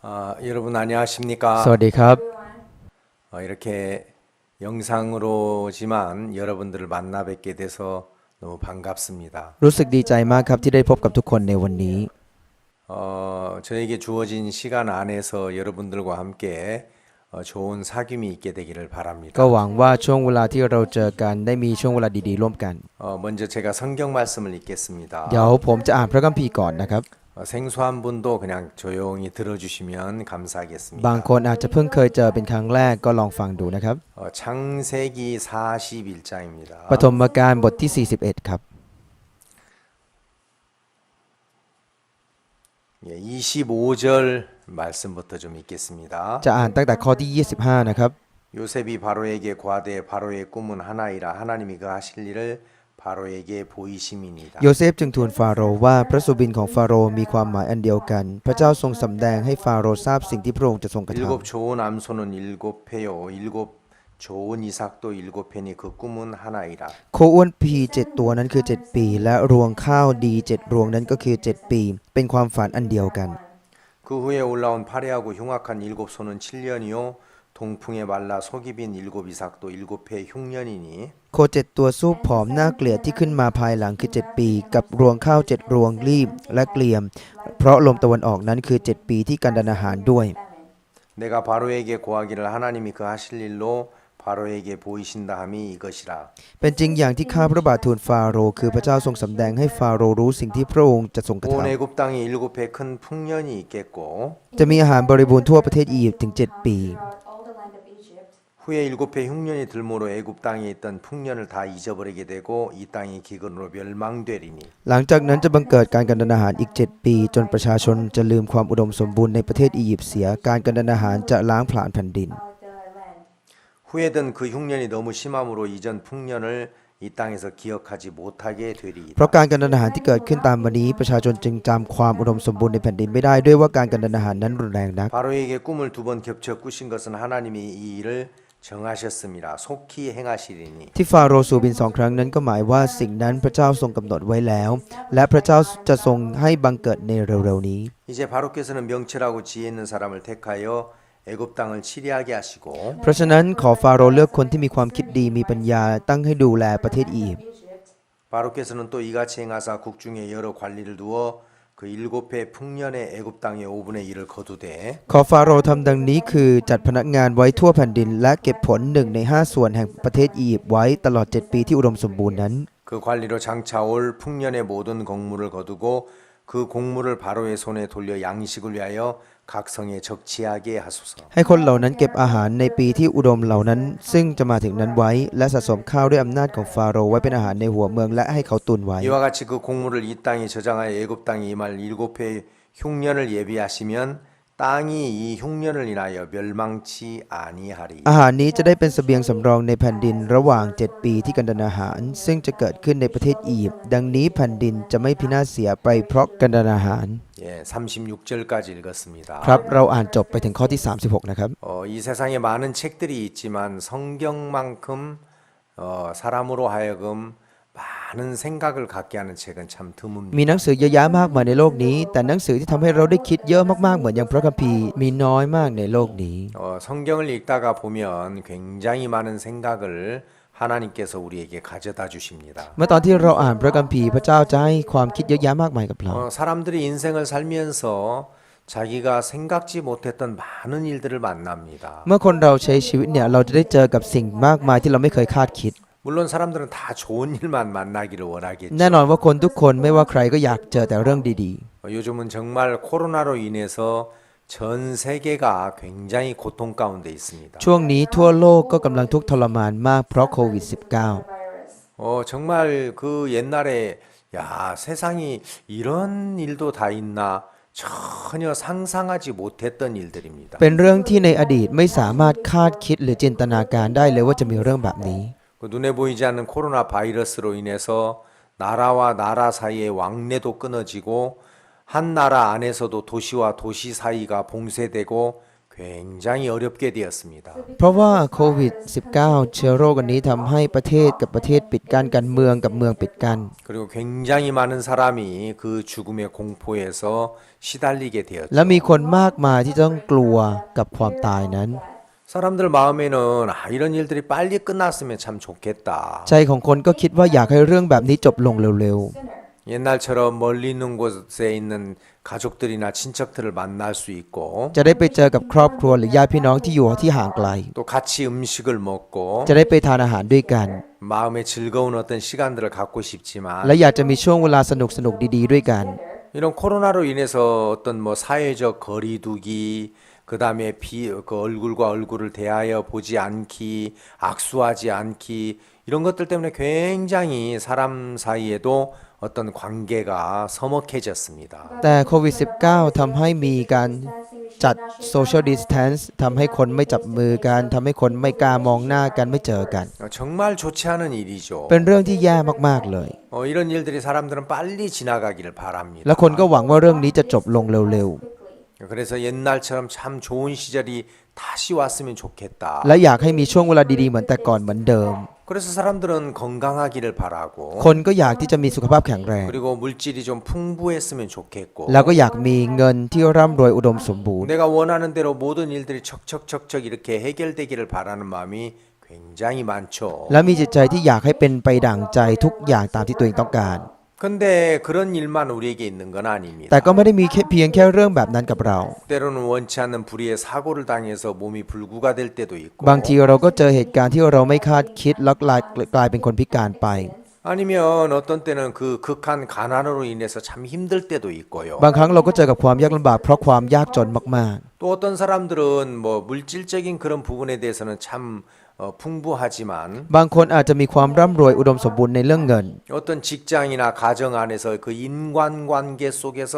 여러분 ส 안녕하십니까? วัสดีครับ 이렇게 영상으로지만 여러분들을 만나 뵙게 돼서 너무 반갑습니다. รู้สึกดีใจมากครับที่ได้พบกับทุกคนในวันนี้ 저에게 주어진 시간 안에서 여러분들과 함께 좋은 사귐이 있게 되기를 ก็ 바랍니다. หวังว่าช่วงเวลาที่เราเจอกันได้มีช่วงเวลาดีๆร่วมกัน 먼저 제가 성경 말씀을 읽겠습니다. เดี๋ยวผมจะอ่านพระคัมภีร์ก่อนนะครับ 생소한 분도 그냥 조용히 들어주시면 บาง 감사하겠습니다. คนอาจจะเพิ่งเคยเจอเป็นครั้งแรกก็ลองฟังดูนะครับ 창세기 41장입니다. ปฐมกาลบทที่ 41 ครับ 25절 말씀부터 좀 읽겠습니다. จะอ่านตั้งแต่ข้อที่ 25 นะครับ 요셉이 바로에게 구하되 바로의 꿈은 하나이라 하나님이 그 하실 일을 바로에게 보이심이니라. โยเซฟจึงทูลฟาโรห์ว่าพระสุบินของฟาโรห์มีความหมายอันเดียวกัน พระเจ้าทรงสำแดงให้ฟาโรห์ทราบสิ่งที่พระองค์จะทรงกระท 일곱 좋은 암소는 일곱 패요 일곱 좋은 이삭도 일곱 패니 그 꿈은 하나이라. ำโคอ้วนพี7 ตัวนั้นคือ 7 ปี และรวงข้าวดี 7 รวงนั้นก็คือ 7 ปี เป็นความฝันอันเดียวกัน 그 후에 올라온 파래하고 흉악한 일곱 소는 7년이요 동풍에 말라 속이 빈 일곱 이삭도 일곱 패 흉년이니 โค7 ตัวสู้ผอมน่าเกลียดที่ขึ้นมาภายหลังคือ 7 ปี กับรวงข้าว 7 รวงรีบและเกลียม เพราะลมตะวันออกนั้นคือ 7 ปีที่กันดารอาหารด้วย 내가 바로에게 고하기를 하나님이 그 하실 일로 바로에게 보이신다 함이 이것이라. เป็นจริงอย่างที่ข้าพระบาททูลฟาโรห์คือพระเจ้าทรงสำแดงให้ฟาโรห์รู้สิ่งที่พระองค์จะทรงกระ 온 ทำ 애굽 땅에 일곱 해 큰 풍년이 있겠고 จะมีอาหารบริบูรณ์ทั่วประเทศอียิปต์ถึง 7 ปี 후에 일곱 해 흉년이 들므로 애굽 땅에 있던 풍년을 다 잊어버리게 되고 이 땅이 기근으로 멸망되리니 หลังจากนั้นจะบังเกิดการกันดารอาหารอีก 7 ปี จนประชาชนจะลืมความอุดมสมบูรณ์ในประเทศอียิปต์เสีย การกันดารอาหารจะล้างผลาญแผ่นดิน 후에 든 그 흉년이 너무 심함으로 이전 풍년을 이 땅에서 기억하지 못하게 เพ 되리이다. ราะการกันดารอาหารที่เกิดขึ้นตามมานี้ประชาชนจึงจำความอุดมสมบูรณ์ในแผ่นดินไม่ได้ด้วยว่าการกันดารอาหารนั้นรุนแรงนัก 바로에게 꿈을 두 번 겹쳐 꾸신 것은 하나님이 이 일을 정하셨습니다. 속히 행하시리니 ที่ฟาโรห์สู่บิน2 ครั้งนั้นก็หมายว่าสิ่งนั้นพระเจ้าทรงกำหนดไว้แล้ว และพระเจ้าจะทรงให้บังเกิดในเร็วๆนี้ 이제 바로께서는 명철하고 지혜 있는 사람을 택하여 애굽 땅을 치리하게 하시고 เพราะฉะนั้นขอฟาโรห์เลือกคนที่มีความคิดดีมีปัญญาตั้งให้ดูแลประเทศอียิปต์ 바로께서는 또 이같이 행하사 국중에 여러 관리를 두어 그 일곱 해 풍년의 애굽 땅의 5분의 1을 거두되 ขอฟาโรห์ทำดังนี้คือจัดพนักงานไว้ทั่วแผ่นดิน และเก็บผล1 ใน 5 ส่วนแห่งประเทศอียิปต์ไว้ตลอด 7 ปีที่อุดมสมบูรณ์นั้น 그 관리로 장차 올 풍년의 모든 곡물을 거두고 그 곡물을 바로의 손에 돌려 양식을 위하여 각 성에 적치하게 하소서. ให้คนเหล่านั้นเก็บอาหารในปีที่อุดมเหล่านั้น ซึ่งจะมาถึงนั้นไว้ และสะสมข้าวด้วยอำนาจของฟาโรห์ไว้เป็นอาหารในหัวเมืองและให้เขาตุนไว้ 이와 같이 그 곡물을 이 땅에 저장하여 애굽 땅에 임할 일곱 해 흉년을 예비하시면 땅이 이 흉년을 인하여 멸망치 아니하리. อาหารนี้จะได้เป็นเสบียงสำรองในแผ่นดินระหว่าง 7 ปีที่กันดารอาหาร ซึ่งจะเกิดขึ้นในประเทศอียิปต์ดังนี้แผ่นดินจะไม่พินาศเสียไปเพราะกันดารอาหาร 예, 36절까지 읽었습니다. ครับเราอ่านจบไปถึงข้อที่ 36 นะครับ 이 세상에 많은 책들이 있지만 성경만큼 사람으로 하여금 많은 생각을 갖게 하는 책은 참 มี 드뭅니다. หนังสือเยอะแยะมากมายในโลกนี้ แต่หนังสือที่ทำให้เราได้คิดเยอะมากๆเหมือนอย่างพระคัมภีร์มีน้อยมากในโลกนี้ 성경을 읽다가 보면 굉장히 많은 생각을 하나님께서 우리에게 가져다 주십니다. เมื่อตอนที่เราอ่านพระคัมภีร์พระเจ้าจะให้ความคิดเยอะแยะมากมายกับเรา 사람들이 인생을 살면서 자기가 생각지 못했던 많은 일들을 만납니다. เมื่อคนเราใช้ชีวิตเนี่ยเราจะได้เจอกับสิ่งมากมายที่เราไม่เคยคาดคิด 물론 사람들은 다 좋은 일만 만나기를 원하겠죠. แน่นอนว่าคนทุกคนไม่ว่าใครก็อยากเจอแต่เรื่องดี 요즘은 정말 코로나로 인해서 전 세계가 굉장히 고통 가운데 있습니다. ๆ ช่วงนี้ทั่วโลกก็กำลังทุกข์ทรมานมากเพราะโควิด 정말 그 옛날에 야 세상이 이런 일도 다 있나 전혀 상상하지 못했던 일들입니다. -19 เป็นเรื่องที่ในอดีตไม่สามารถคาดคิดหรือจินตนาการได้เลยว่าจะมีเรื่องแบบนี้ 그 눈에 보이지 않는 코로나 바이러스로 인해서 나라와 나라 사이의 왕래도 끊어지고 한 나라 안에서도 도시와 도시 사이가 봉쇄되고 굉장히 어렵게 되었습니다. เพราะว่าโควิด -19 เชื้อโรคอันนี้ทำให้ประเทศกับประเทศปิดกั้นกันเมืองกับเมืองปิดกั้น 그리고 굉장히 많은 사람이 그 죽음의 공포에서 시달리게 และมี 되었죠. คนมากมายที่ต้องกลัวกับความตายนั้น 사람들 마음에는 이런 일들이 빨리 끝났으면 참 좋겠다. ใจของคนก็คิดว่าอยากให้เรื่องแบบนี้จบลงเร็ว 옛날처럼 멀리 있는 곳에 있는 가족들이나 친척들을 만날 수 있고 ๆ จะได้ไปเจอกับครอบครัวหรือญาติพี่น้องที่อยู่ที่ห่างไกล 또 같이 음식을 먹고 จะได้ไปทานอาหารด้วยกัน 마음의 즐거운 어떤 시간들을 갖고 และ 싶지만 อยากจะมีช่วงเวลาสนุกๆดีๆด้วยกัน 이런 코로나로 인해서 어떤 뭐 사회적 거리두기 그다음에 그 얼굴과 얼굴을 대하여 보지 않기 악수하지 않기 이런 것들 때문에 굉장히 사람 사이에도 어떤 관계가 서먹해졌습니다. แต่โควิด -19 ทำให้มีการจัด social distance ทำให้คนไม่จับมือกันทำให้คนไม่กล้ามองหน้ากันไม่เจอกัน 정말 좋지 않은 일이죠. เป็นเรื่องที่แย่มากๆเลย 이런 일들이 사람들은 빨리 지나가기를 바랍니다. และคนก็หวังว่าเรื่องนี้จะจบลงเร็ว 그래서 옛날처럼 참 좋은 시절이 다시 왔으면 좋겠다. ๆ และอยากให้มีช่วงเวลาดีๆเหมือนแต่ก่อนเหมือนเดิม 그래서 사람들은 건강하기를 바라고 คนก็อยากที่จะมีสุขภาพแข็งแรง 그리고 물질이 좀 풍부했으면 좋겠고 แล้วก็อยากมีเงินที่ร่ำรวยอุดมสมบูรณ์ 내가 원하는 대로 모든 일들이 척척척척 이렇게 해결되기를 바라는 마음이 굉장히 많죠. และมีจิตใจที่อยากให้เป็นไปดั่งใจทุกอย่างตามที่ตัวเองต้องการ 근데 그런 일만 우리에게 있는 건 아닙니다. แต่ก็ไม่ได้มีเพียงแค่เรื่องแบบนั้นกับเรา 때로는 원치 않는 불의의 사고를 당해서 몸이 불구가 될 때도 있고 บางทีเราก็เจอเหตุการณ์ที่เราไม่คาดคิดแล้วกลายเป็นคนพิการไป 아니면 어떤 때는 그 극한 가난으로 인해서 참 힘들 때도 있고요. บางครั้งเราก็เจอกับความยากลำบากเพราะความยากจนมาก 또 어떤 사람들은 뭐 물질적인 그런 부분에 대해서는 참 풍부하지만 ๆ บางคนอาจจะมีความร่ำรวยอุดมสมบูรณ์ในเรื่องเงิน 어떤 직장이나 가정 안에서 그 인간관계 속에서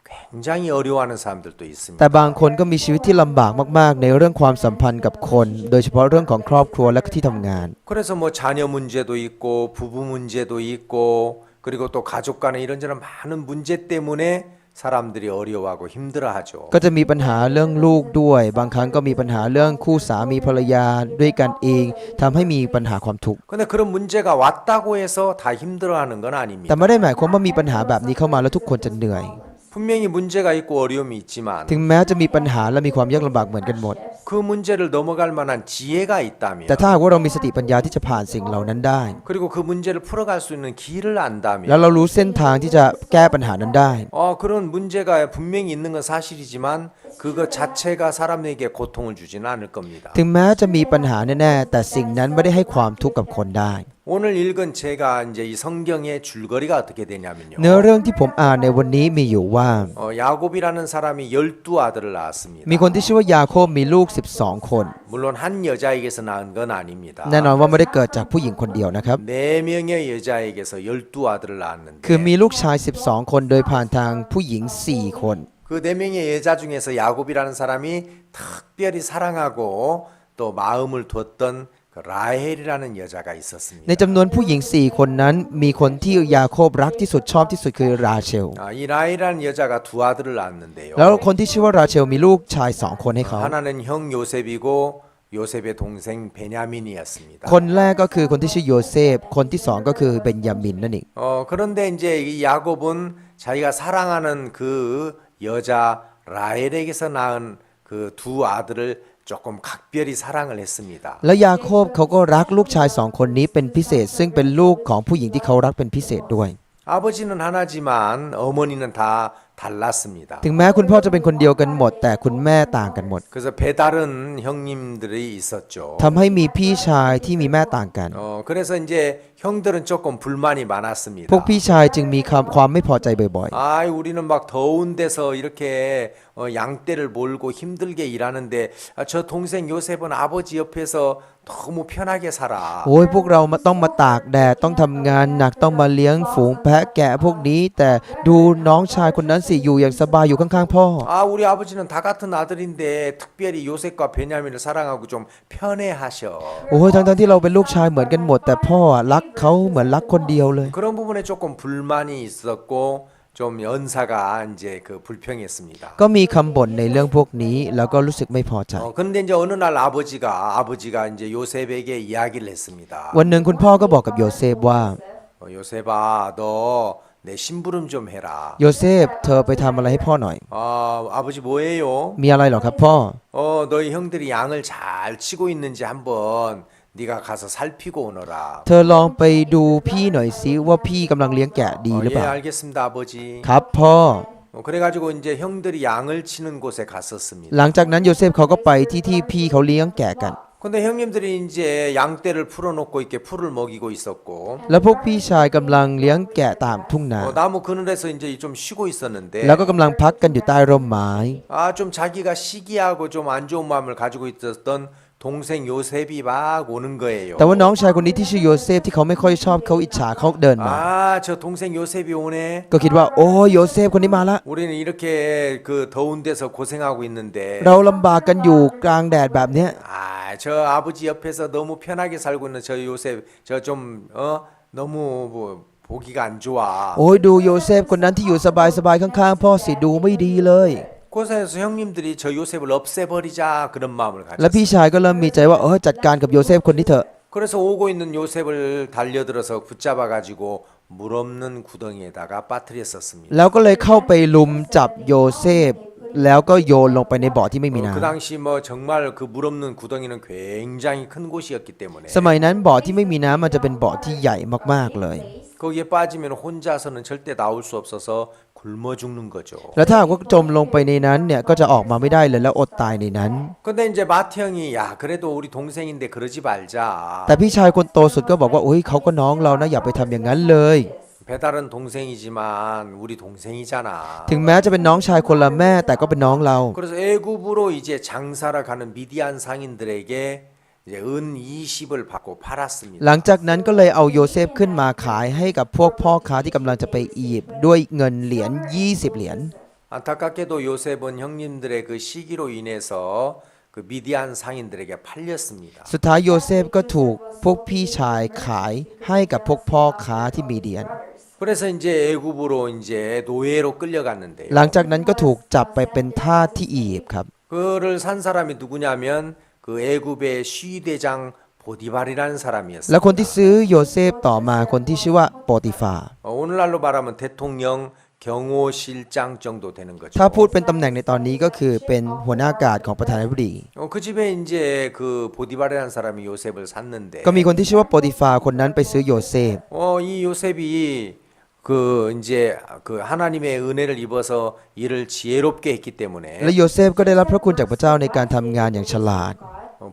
굉장히 어려워하는 사람들도 있습니다. แต่บางคนก็มีชีวิตที่ลำบากมากๆ ในเรื่องความสัมพันธ์กับคน โดยเฉพาะเรื่องของครอบครัวและที่ทำงาน 그래서 뭐 자녀 문제도 있고 부부 문제도 있고 그리고 또 가족 간에 이런저런 많은 문제 때문에 사람들이 어려워하고 힘들어하죠. ก็จะมีปัญหาเรื่องลูกด้วย บางครั้งก็มีปัญหาเรื่องคู่สามีภรรยาด้วยกันเองทำให้มีปัญหาความทุกข์ 근데 그런 문제가 왔다고 해서 다 힘들어하는 건 แต่ 아닙니다. ไม่ได้หมายความว่ามีปัญหาแบบนี้เข้ามาแล้วทุกคนจะเหนื่อย 분명히 문제가 있고 어려움이 있지만 ถึงแม้จะมีปัญหาและมีความยากลำบากเหมือนกันหมด 그 문제를 넘어갈 만한 지혜가 있다면 แต่ถ้าหากว่าเรามีสติปัญญาที่จะผ่านสิ่งเหล่านั้นได้ 그리고 그 문제를 풀어갈 수 있는 길을 แล้ว 안다면 เรารู้เส้นทางที่จะแก้ปัญหานั้นได้ 그런 문제가 분명히 있는 건 사실이지만 그것 자체가 사람에게 고통을 주지는 않을 겁니다. ถึงแม้จะมีปัญหาแน่ๆแต่สิ่งนั้นไม่ได้ให้ความทุกข์กับคนได้ 오늘 읽은 제가 이제 이 성경의 줄거리가 어떻게 되냐면요. เนื้อเรื่องที่ผมอ่านในวันนี้มีอยู่ว่า 야곱이라는 사람이 12아들을 낳았습니다. มีคนที่ชื่อว่ายาโคบมีลูก12 คน 물론 한 여자에게서 낳은 건 아닙니다. แน่นอนว่าไม่ได้เกิดจากผู้หญิงคนเดียวนะครับ 4명의 여자에게서 12아들을 낳았는데 คือมีลูกชาย12 คนโดยผ่านทางผู้หญิง4 คน 그 4명의 여자 중에서 야곱이라는 사람이 특별히 사랑하고 또 마음을 두었던 그 라헬이라는 여자가 ใน 있었습니다. จำนวนผู้หญิง4 คนนั้นมีคนที่ยาโคบรักที่สุดชอบที่สุดคือราเชล 이 라헬이라는 여자가 2아들을 낳았는데요. แล้วคนที่ชื่อว่าราเชลมีลูกชาย2 คนให้เขา 하나는 형 요셉이고 요셉의 동생 베냐민이었습니다. คนแรกก็คือคนที่ชื่อโยเซฟคนที่2ก็คือเบนยามินนั่นเอง 그런데 이제 이 야곱은 자기가 사랑하는 그 여자 라헬에게서 낳은 그 2아들을 조금 각별히 사랑을 했습니다. แล้วยาโคบเขาก็รักลูกชาย2 คนนี้เป็นพิเศษ ซึ่งเป็นลูกของผู้หญิงที่เขารักเป็นพิเศษด้วย 아버지는 하나지만 어머니는 다 달랐습니다. ถึงแม้คุณพ่อจะเป็นคนเดียวกันหมด แต่คุณแม่ต่างกันหมด 그래서 배다른 형님들이 있었죠. ทำให้มีพี่ชายที่มีแม่ต่างกัน 그래서 이제 형들은 조금 불만이 많았습니다. พวกพี่ชายจึงมีความไม่พอใจบ่อย 우리는 막 더운 데서 이렇게 양떼를 몰고 힘들게 일하는데 저 동생 요셉은 아버지 옆에서 너무 편하게 살아. ๆ โอ้ยพวกเราต้องมาตากแดดต้องทำงานหนักต้องมาเลี้ยงฝูงแพะแกะพวกนี้ แต่ดูน้องชายคนนั้นสิอยู่อย่างสบายอยู่ข้างๆพ่อ 우리 아버지는 다 같은 아들인데 특별히 요셉과 베냐민을 사랑하고 좀 편해하셔. โอ้ยทั้งที่เราเป็นลูกชายเหมือนกันหมด แต่พ่อรักเขาเหมือนรักคนเดียวเลย 그런 부분에 조금 불만이 있었고 좀 연사가 이제 그 불평했습니다. ก็มีคำบ่นในเรื่องพวกนี้แล้วก็รู้สึกไม่พอใจ 그런데 이제 어느 날 아버지가 이제 요셉에게 이야기를 했습니다. วันหนึ่งคุณพ่อก็บอกกับโยเซฟว่า 요셉아, 너 내 심부름 좀 해라. โยเซฟเธอไปทำอะไรให้พ่อหน่อย 아버지 뭐예요? มีอะไรเหรอครับพ่อ 너희 형들이 양을 잘 치고 있는지 한번 네가 가서 살피고 오너라. เธอลองไปดูพี่หน่อยสิว่าพี่กำลังเลี้ยงแกะดีหรือเป 예, ล่า 알겠습니다, 아버지. ครับพ่อ 그래가지고 이제 형들이 양을 치는 곳에 갔었습니다. หลังจากนั้นโยเซฟเขาก็ไปที่พี่เขาเลี้ยงแกะกัน 근데 형님들이 이제 양떼를 풀어놓고 이렇게 풀을 먹이고 있었고, แล้วพวกพี่ชายกำลังเลี้ยงแกะตามทุ่งนา 나무 그늘에서 이제 좀 쉬고 있었는데, แล้วก็กำลังพักกันอยู่ใต้ร่มไม้ 좀 자기가 시기하고 좀 안 좋은 마음을 가지고 있었던 동생 요셉이 막 오는 거예요. แต่ว่าน้องชายคนนี้ที่ชื่อโยเซฟที่เขาไม่ค่อยชอบเขาอิจฉาเขาเดินมา 저 동생 요셉이 오네. ก็คิดว่าโอ้โยเซฟคนนี้มาละ 우리는 이렇게 그 더운 데서 고생하고 있는데, เราลำบากกันอยู่กลางแดดแบบเนี้ย 저 아버지 옆에서 너무 편하게 살고 있는 저 요셉, 저 좀 너무 뭐 보기가 안 좋아. โอ้ยดูโยเซฟคนนั้นที่อยู่สบายๆข้างๆพ่อสิดูไม่ดีเลย 그래서 형님들이 저 요셉을 없애버리자 그런 마음을 และ 가졌어요. พี่ชายก็เริ่มมีใจว่าจัดการกับโยเซฟคนนี้เถอะ 그래서 오고 있는 요셉을 달려들어서 붙잡아가지고 물 없는 구덩이에다가 빠뜨렸었습니다. แล้วก็เลยเข้าไปลุมจับโยเซฟแล้วก็โยนลงไปในบ่อที่ไม่มี 그 น้ำ 당시 뭐 정말 그 물 없는 구덩이는 굉장히 큰 곳이었기 때문에 สมัยนั้นบ่อที่ไม่มีน้ำมันจะเป็นบ่อที่ใหญ่มากๆเลย 거기에 빠지면 혼자서는 절대 나올 수 없어서 굶어 죽는 거죠. แล้วถ้าหากว่าจมลงไปในนั้นเนี่ยก็จะออกมาไม่ได้เลยแล้วอดตายในนั้น 근데 이제 마트 형이 야 그래도 우리 동생인데 그러지 말자. แต่พี่ชายคนโตสุดก็บอกว่าโอ้ยเขาก็น้องเรานะอย่าไปทำอย่างนั้นเลย 배달은 동생이지만 우리 동생이잖아. ถึงแม้จะเป็นน้องชายคนละแม่แต่ก็เป็นน้องเรา 그래서 애굽으로 이제 장사를 가는 미디안 상인들에게 이제 은 20을 받고 팔았습니다. หลังจากนั้นก็เลยเอาโยเซฟขึ้นมาขายให้กับพวกพ่อค้าที่กำลังจะไปอียิปต์ด้วยเงินเหรียญ20เหรียญ 안타깝게도 요셉은 형님들의 그 시기로 인해서 그 미디안 상인들에게 팔렸습니다. สุดท้ายโยเซฟก็ถูกพวกพี่ชายขายให้กับพวกพ่อค้าที่มีเดียน 그래서 이제 애굽으로 이제 노예로 끌려갔는데요. หลังจากนั้นก็ถูกจับไปเป็นทาสที่อียิปต์ครับ 그를 산 사람이 누구냐면 그 애굽의 시대장 보디발이라는 แล้ว 사람이었어요. คนที่ซื้อโยเซฟต่อมาคนที่ชื่อว่าโปติฟา 오늘날로 말하면 대통령 경호실장 정도 되는 거죠. ถ้าพูดเป็นตำแหน่งในตอนนี้ก็คือเป็นหัวหน้าการของประธานาธิบดี 그 집에 이제 그 보디발이라는 사람이 요셉을 샀는데 ก็มีคนที่ชื่อว่าโปติฟาคนนั้นไปซื้อโยเซฟ 이 요셉이 그 이제 그 하나님의 은혜를 입어서 일을 지혜롭게 했기 และ 때문에 โยเซฟก็ได้รับพระคุณจากพระเจ้าในการทำงานอย่างฉลาด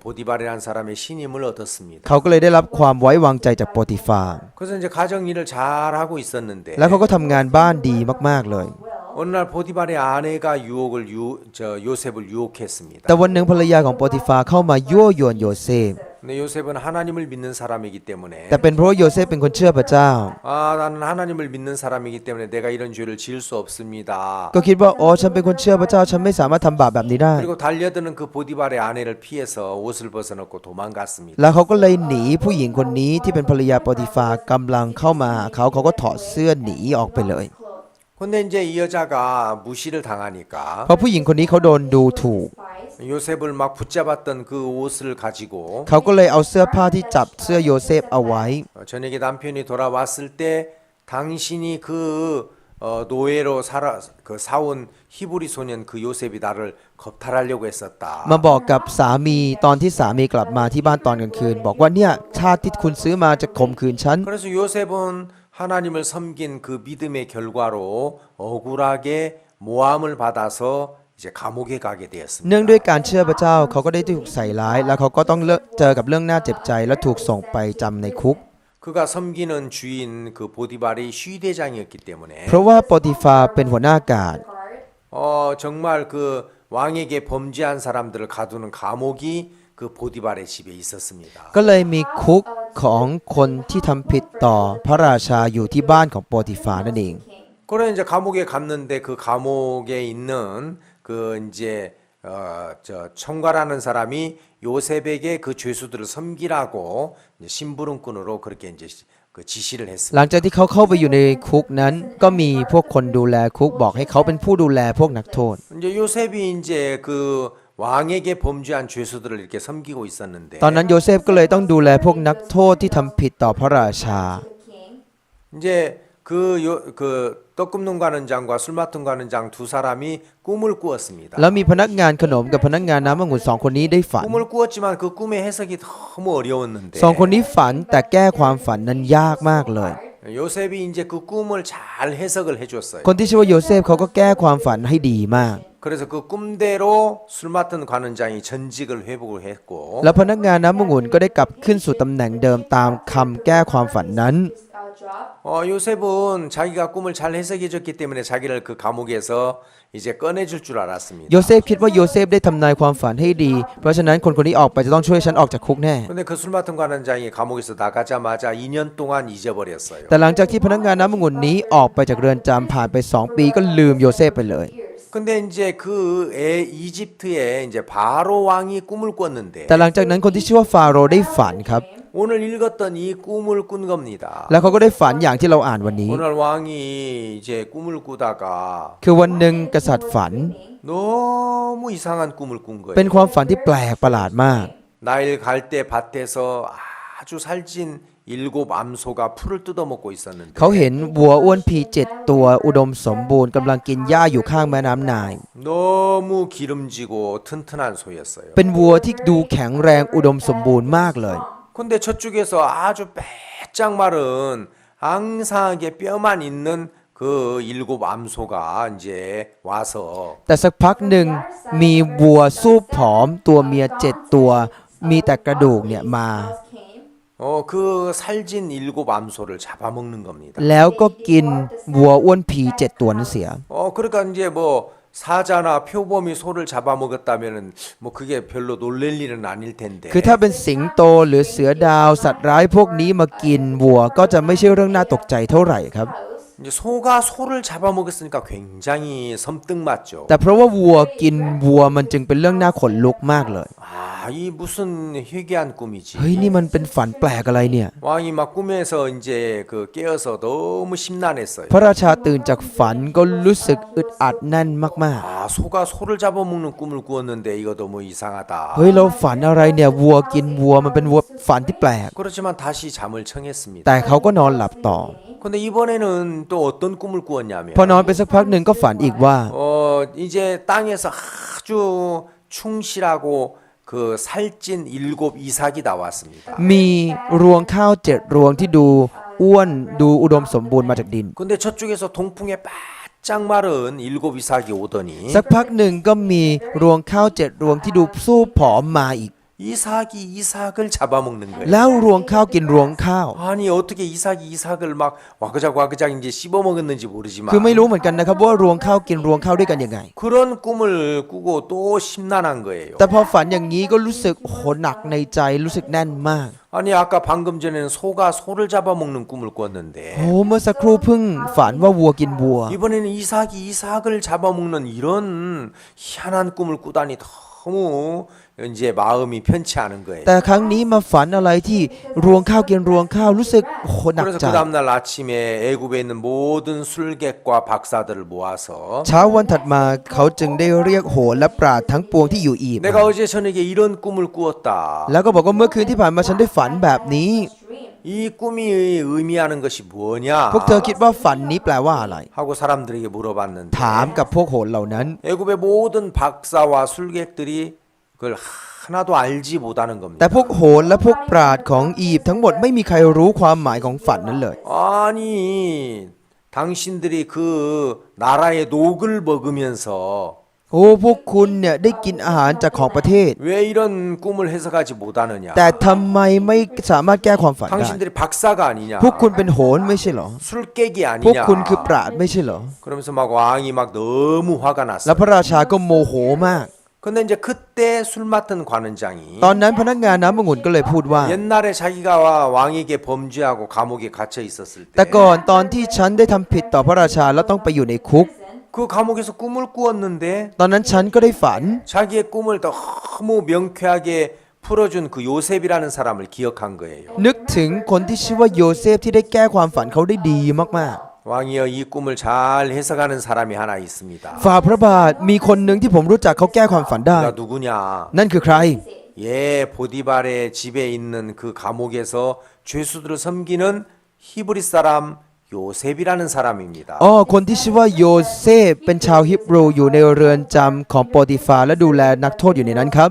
보디발이라는 사람의 신임을 얻었습니다. เขาก็เลยได้รับความไว้วางใจจากโปติฟา 그래서 이제 가정 일을 잘 하고 있었는데 แล้วเขาก็ทำงานบ้านดีมากๆเลย 어느 날 보디발의 아내가 요셉을 유혹했습니다. แต่วันหนึ่งภรรยาของโปติฟาเข้ามายั่วยวนโยเซฟ 근데 요셉은 하나님을 믿는 사람이기 때문에 แต่เป็นเพราะว่าโยเซฟเป็นคนเชื่อพระเจ้า 나는 하나님을 믿는 사람이기 때문에 내가 이런 죄를 지을 수 없습니다. ก็คิดว่าฉันเป็นคนเชื่อพระเจ้าฉันไม่สามารถทำบาปแบบนี้ได้ 그리고 달려드는 그 보디발의 아내를 피해서 옷을 벗어놓고 도망갔습니다. แล้วเขาก็เลยหนีผู้หญิงคนนี้ที่เป็นภรรยาโปติฟากำลังเข้ามาหาเขาก็ถอดเสื้อหนีออกไปเลย 근데 이제 이 여자가 무시를 당하니까 เพราะผู้หญิงคนนี้เขาโดนดูถูก 요셉을 막 붙잡았던 그 옷을 가지고 เขาก็เลยเอาเสื้อผ้าที่จับเสื้อโยเซฟเอาไว้ 저녁에 남편이 돌아왔을 때 당신이 그 노예로 사온 히브리 소년 그 요셉이 나를 겁탈하려고 했었다. มาบอกกับสามีตอนที่สามีกลับมาที่บ้านตอนกลางคืน บอกว่าเนี่ยชาติที่คุณซื้อมาจะข่มขืนฉัน 그래서 요셉은 하나님을 섬긴 그 믿음의 결과로 억울하게 모함을 받아서 이제 감옥에 가게 เนื่อง 되었습니다. ด้วยการเชื่อพระเจ้าเขาก็ได้ถูกใส่ร้าย แล้วเขาก็ต้องเจอกับเรื่องน่าเจ็บใจและถูกส่งไปจำในคุก 그가 섬기는 주인 그 보디발이 시대장이었기 때문에 เพราะว่าโปติฟาเป็นหัวหน้าการ 정말 그 왕에게 범죄한 사람들을 가두는 감옥이 그 보디발의 집에 있었습니다. ก็เลยมีคุกของคนที่ทำผิดต่อพระราชาอยู่ที่บ้านของโปติฟานั่นเอง 그래 이제 감옥에 갔는데 그 감옥에 있는 그 이제 총괄하는 사람이 요셉에게 그 죄수들을 섬기라고 이제 심부름꾼으로 그렇게 이제 그 지시를 หลัง 했습니다. จากที่เขาเข้าไปอยู่ในคุกนั้น ก็มีพวกคนดูแลคุกบอกให้เขาเป็นผู้ดูแลพวกนักโทษ 이제 요셉이 이제 그 왕에게 범죄한 죄수들을 이렇게 섬기고 있었는데 ตอนนั้นโยเซฟก็เลยต้องดูแลพวกนักโทษที่ทำผิดต่อพระราชา 이제 그 떡 굽는 관원장과 술 맡은 관원장 두 사람이 꿈을 꾸었습니다. แล้วมีพนักงานขนมกับพนักงานน้ำองุ่นสองคนนี้ได้ฝัน 꿈을 꾸었지만 그 꿈의 해석이 너무 어려웠는데 สองคนนี้ฝันแต่แก้ความฝันนั้นยากมากเลย 요셉이 이제 그 꿈을 잘 해석을 해줬어요. คนที่ชื่อว่าโยเซฟเขาก็แก้ความฝันให้ดีมาก 그래서 그 꿈대로 술 맡은 관원장이 전직을 회복을 했고 แล้วพนักงานน้ำองุ่นก็ได้กลับขึ้นสู่ตำแหน่งเดิมตามคำแก้ความฝันนั้น 요셉은 자기가 꿈을 잘 해석해줬기 때문에 자기를 그 감옥에서 이제 꺼내줄 줄 알았습니다. โยเซฟคิดว่าโยเซฟได้ทำนายความฝันให้ดี เพราะฉะนั้นคนคนนี้ออกไปจะต้องช่วยฉันออกจากคุกแน่ 근데 그 술 맡은 관원장이 감옥에서 나가자마자 2년 동안 잊어버렸어요. แต่หลังจากที่พนักงานน้ำองุ่นนี้ออกไปจากเรือนจำผ่านไป 2 ปีก็ลืมโยเซฟไปเลย 근데 이제 그 이집트에 이제 바로 왕이 꿈을 꿨는데 แต่หลังจากนั้นคนที่ชื่อว่าฟาโรห์ได้ฝันครับ 오늘 읽었던 이 꿈을 꾼 겁니다. แล้วเขาก็ได้ฝันอย่างที่เราอ่านวันนี้ 오늘 왕이 이제 꿈을 꾸다가 คือวันหนึ่งกษัตริย์ฝัน 너무 이상한 꿈을 꾼 เป็น 거예요. ความฝันที่แปลกประหลาดมาก 나일 갈 때 밭에서 아주 살찐 7 암소가 풀을 뜯어먹고 있었는데 เขาเห็นวัวอ้วนพี7 ตัวอุดมสมบูรณ์กำลังกินหญ้าอยู่ข้างแม่น้ำไนาย 너무 기름지고 튼튼한 소였어요. เป็นวัวที่ดูแข็งแรงอุดมสมบูรณ์มากเลย 근데 저쪽에서 아주 빼짝 마른 앙상하게 뼈만 있는 그 7 암소가 이제 와서 แต่สักพักหนึ่งมีวัวสู้ผอมตัวเมีย7 ตัว มีแต่กระดูกเนี่ยมา 그 살진 7 암소를 잡아먹는 겁니다. แล้วก็กินวัวอ้วนพี7 ตัวนั้นเสีย 그러니까 이제 뭐 사자나 표범이 소를 잡아먹었다면은 뭐 그게 별로 놀랄 일은 아닐 텐데. คือถ้าเป็นสิงโตหรือเสือดาวสัตว์ร้ายพวกนี้มากินวัวก็จะไม่ใช่เรื่องน่าตกใจเท่าไหร่ครับ 이제 소가 소를 잡아먹었으니까 굉장히 섬뜩맞죠. แต่เพราะว่าวัวกินวัวมันจึงเป็นเรื่องน่าขนลุกมากเลย 이 무슨 희귀한 꿈이지. เฮ้ยนี่มันเป็นฝันแปลกอะไรเนี่ย 왕이 막 꿈에서 이제 그 깨어서 너무 심란했어요. พระราชาตื่นจากฝันก็รู้สึกอึดอัดแน่นมาก 소가 소를 잡아먹는 꿈을 꾸었는데 이거 너무 이상하다. ๆเฮ้ยเราฝันอะไรเนี่ยวัวกินวัวมันเป็นวัวฝันที่แปลก 그렇지만 다시 잠을 청했습니다. แต่เขาก็นอนหลับต่อ 근데 이번에는 또 어떤 꿈을 꾸었냐면 พอนอนไปสักพักหนึ่งก็ฝันอีกว่า 이제 땅에서 아주 충실하고 그 살찐 7 이삭이 나왔습니다. มีรวงข้าว7 รวงที่ดูอ้วนดูอุดมสมบูรณ์มาจากดิน 근데 저쪽에서 동풍에 바짝 마른 7 이삭이 오더니 สักพักหนึ่งก็มีรวงข้าว7 รวงที่ดูสู้ผอมมาอีก 이삭이 이삭을 잡아먹는 거예요. แล้วรวงข้าวกินรวงข้าว 아니 어떻게 이삭이 이삭을 막 와그작 이제 씹어먹었는지 모르지만 คือไม่รู้เหมือนกันนะครับว่ารวงข้าวกินรวงข้าวด้วยกันยังไง 그런 꿈을 꾸고 또 심란한 거예요. แต่พอฝันอย่างนี้ก็รู้สึกโอ้โหหนักในใจรู้สึกแน่นมาก 아니 아까 방금 전에는 소가 소를 잡아먹는 꿈을 꿨는데 โอ้เมื่อสักครู่เพิ่งฝันว่าวัวกินวัว 이번에는 이삭이 이삭을 잡아먹는 이런 희한한 꿈을 꾸다니 너무 이제 마음이 편치 않은 거예요. แต่ครั้งนี้มาฝันอะไรที่รวงข้าวกินรวงข้าวรู้สึกโอ้โหหนัก 그래서 ใจ 그 다음날 아침에 애굽에 있는 모든 술객과 박사들을 모아서 เช้าวันถัดมาเขาจึงได้เรียกโหรและปราชญ์ทั้งปวงที่อยู่อียิปต์ 내가 어제 저녁에 이런 꿈을 꾸었다. แล้วก็บอกว่าเมื่อคืนที่ผ่านมาฉันได้ฝันแบบนี้ 이 꿈이 의미하는 것이 뭐냐? พวกเธอคิดว่าฝันนี้แปลว่าอะไร 하고 사람들에게 물어봤는데 ถามกับพวกโหรเหล่านั้น 애굽의 모든 박사와 술객들이 그걸 하나도 알지 못하는 แต่ 겁니다. พวกโหรและพวกปราชญ์ของอียิปต์ทั้งหมดไม่มีใครรู้ความหมายของฝันนั้นเลย 아니 당신들이 그 나라의 녹을 먹으면서 โอ้พวกคุณเนี่ยได้กินอาหารจากของประเทศ 왜 이런 꿈을 해석하지 못하느냐? แต่ทำไมไม่สามารถแก้ความฝันได้ 당신들이 박사가 아니냐? พวกคุณเป็นโหรไม่ใช่เหรอ 술객이 พวก 아니냐? คุณคือปราชญ์ไม่ใช่เหรอ 그러면서 막 왕이 막 너무 화가 แล้ว 났어. พระราชาก็โมโหมาก 근데 이제 그때 술 맡은 관원장이 ตอนนั้นพนักงานน้ำองุ่นก็เลยพูดว่า 옛날에 자기가 왕에게 범죄하고 감옥에 갇혀 있었을 แต่ 때 ก่อนตอนที่ฉันได้ทำผิดต่อพระราชาแล้วต้องไปอยู่ในคุก 그 감옥에서 꿈을 꾸었는데 ตอนนั้นฉันก็ได้ฝัน 자기의 꿈을 너무 명쾌하게 풀어준 그 요셉이라는 사람을 기억한 거예요. นึกถึงคนที่ชื่อว่าโยเซฟที่ได้แก้ความฝันเขาได้ดีมาก 왕이여 이 꿈을 잘 해석하는 사람이 하나 있습니다. ๆฝ่าพระบาทมีคนหนึ่งที่ผมรู้จักเขาแก้ความฝันได้ 그가 누구냐? นั่นคือใคร 예, 보디발의 집에 있는 그 감옥에서 죄수들을 섬기는 히브리 사람 요셉이라는 사람입니다. อ๋อคนที่ชื่อว่าโยเซฟเป็นชาวฮิบรูอยู่ในเรือนจำของโปรติฟาและดูแลนักโทษอยู่ในนั้นครับ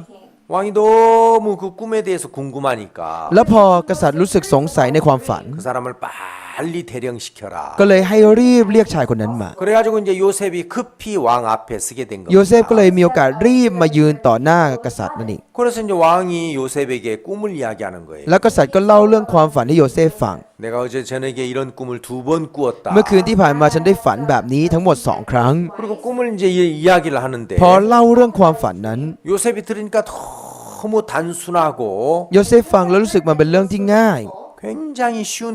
왕이 너무 그 꿈에 대해서 궁금하니까 แล้วพอกษัตริย์รู้สึกสงสัยในความฝัน 그 사람을 빨리 대령시켜라. ก็เลยให้รีบเรียกชายคนนั้นมา 그래가지고 이제 요셉이 급히 왕 앞에 서게 된 โยเซฟก็ 겁니다. เลยมีโอกาสรีบมายืนต่อหน้ากษัตริย์นั่นเอง 그래서 이제 왕이 요셉에게 꿈을 이야기하는 거예요. แล้วกษัตริย์ก็เล่าเรื่องความฝันให้โยเซฟฟัง 내가 어제 저녁에 이런 꿈을 2번 꾸었다. เมื่อคืนที่ผ่านมาฉันได้ฝันแบบนี้ทั้งหมด2 ครั้ง 그리고 꿈을 이제 이야기를 하는데 พอเล่าเรื่องความฝันนั้น 요셉이 들으니까 너무 단순하고 โยเซฟฟังแล้วรู้สึกมันเป็นเรื่องที่ง่าย 굉장히 쉬운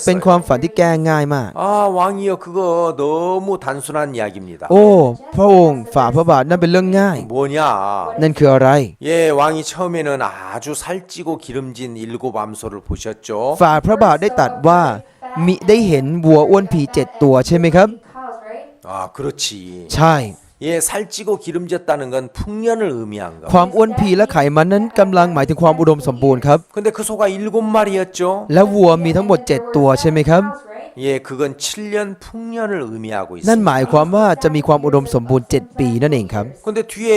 เป็น 꿈이었어요. ความฝันที่แก้ง่ายมาก 아 왕이여 그거 너무 단순한 이야기입니다. โอ้พระองค์ฝ่าพระบาทนั่นเป็นเรื่องง่าย 뭐냐? นั่นคืออะไร 예 왕이 처음에는 아주 살찌고 기름진 7 암소를 보셨죠. ฝ่าพระบาทได้ตรัสว่ามิได้เห็นวัวอ้วนผี7 ตัวใช่ไหมครับ 아 그렇지. ใช่ 예 살찌고 기름졌다는 건 풍년을 의미한 거. ความอ้วนผีและไขมันนั้นกำลังหมายถึงความอุดมสมบูรณ์ครับ 근데 그 소가 7마리였죠. และวัวมีทั้งหมด7 ตัวใช่ไหมครับ 예 그건 7년 풍년을 의미하고 นั่น 있습니다. หมายความว่าจะมีความอุดมสมบูรณ์7 ปีนั่นเองครับ 근데 뒤에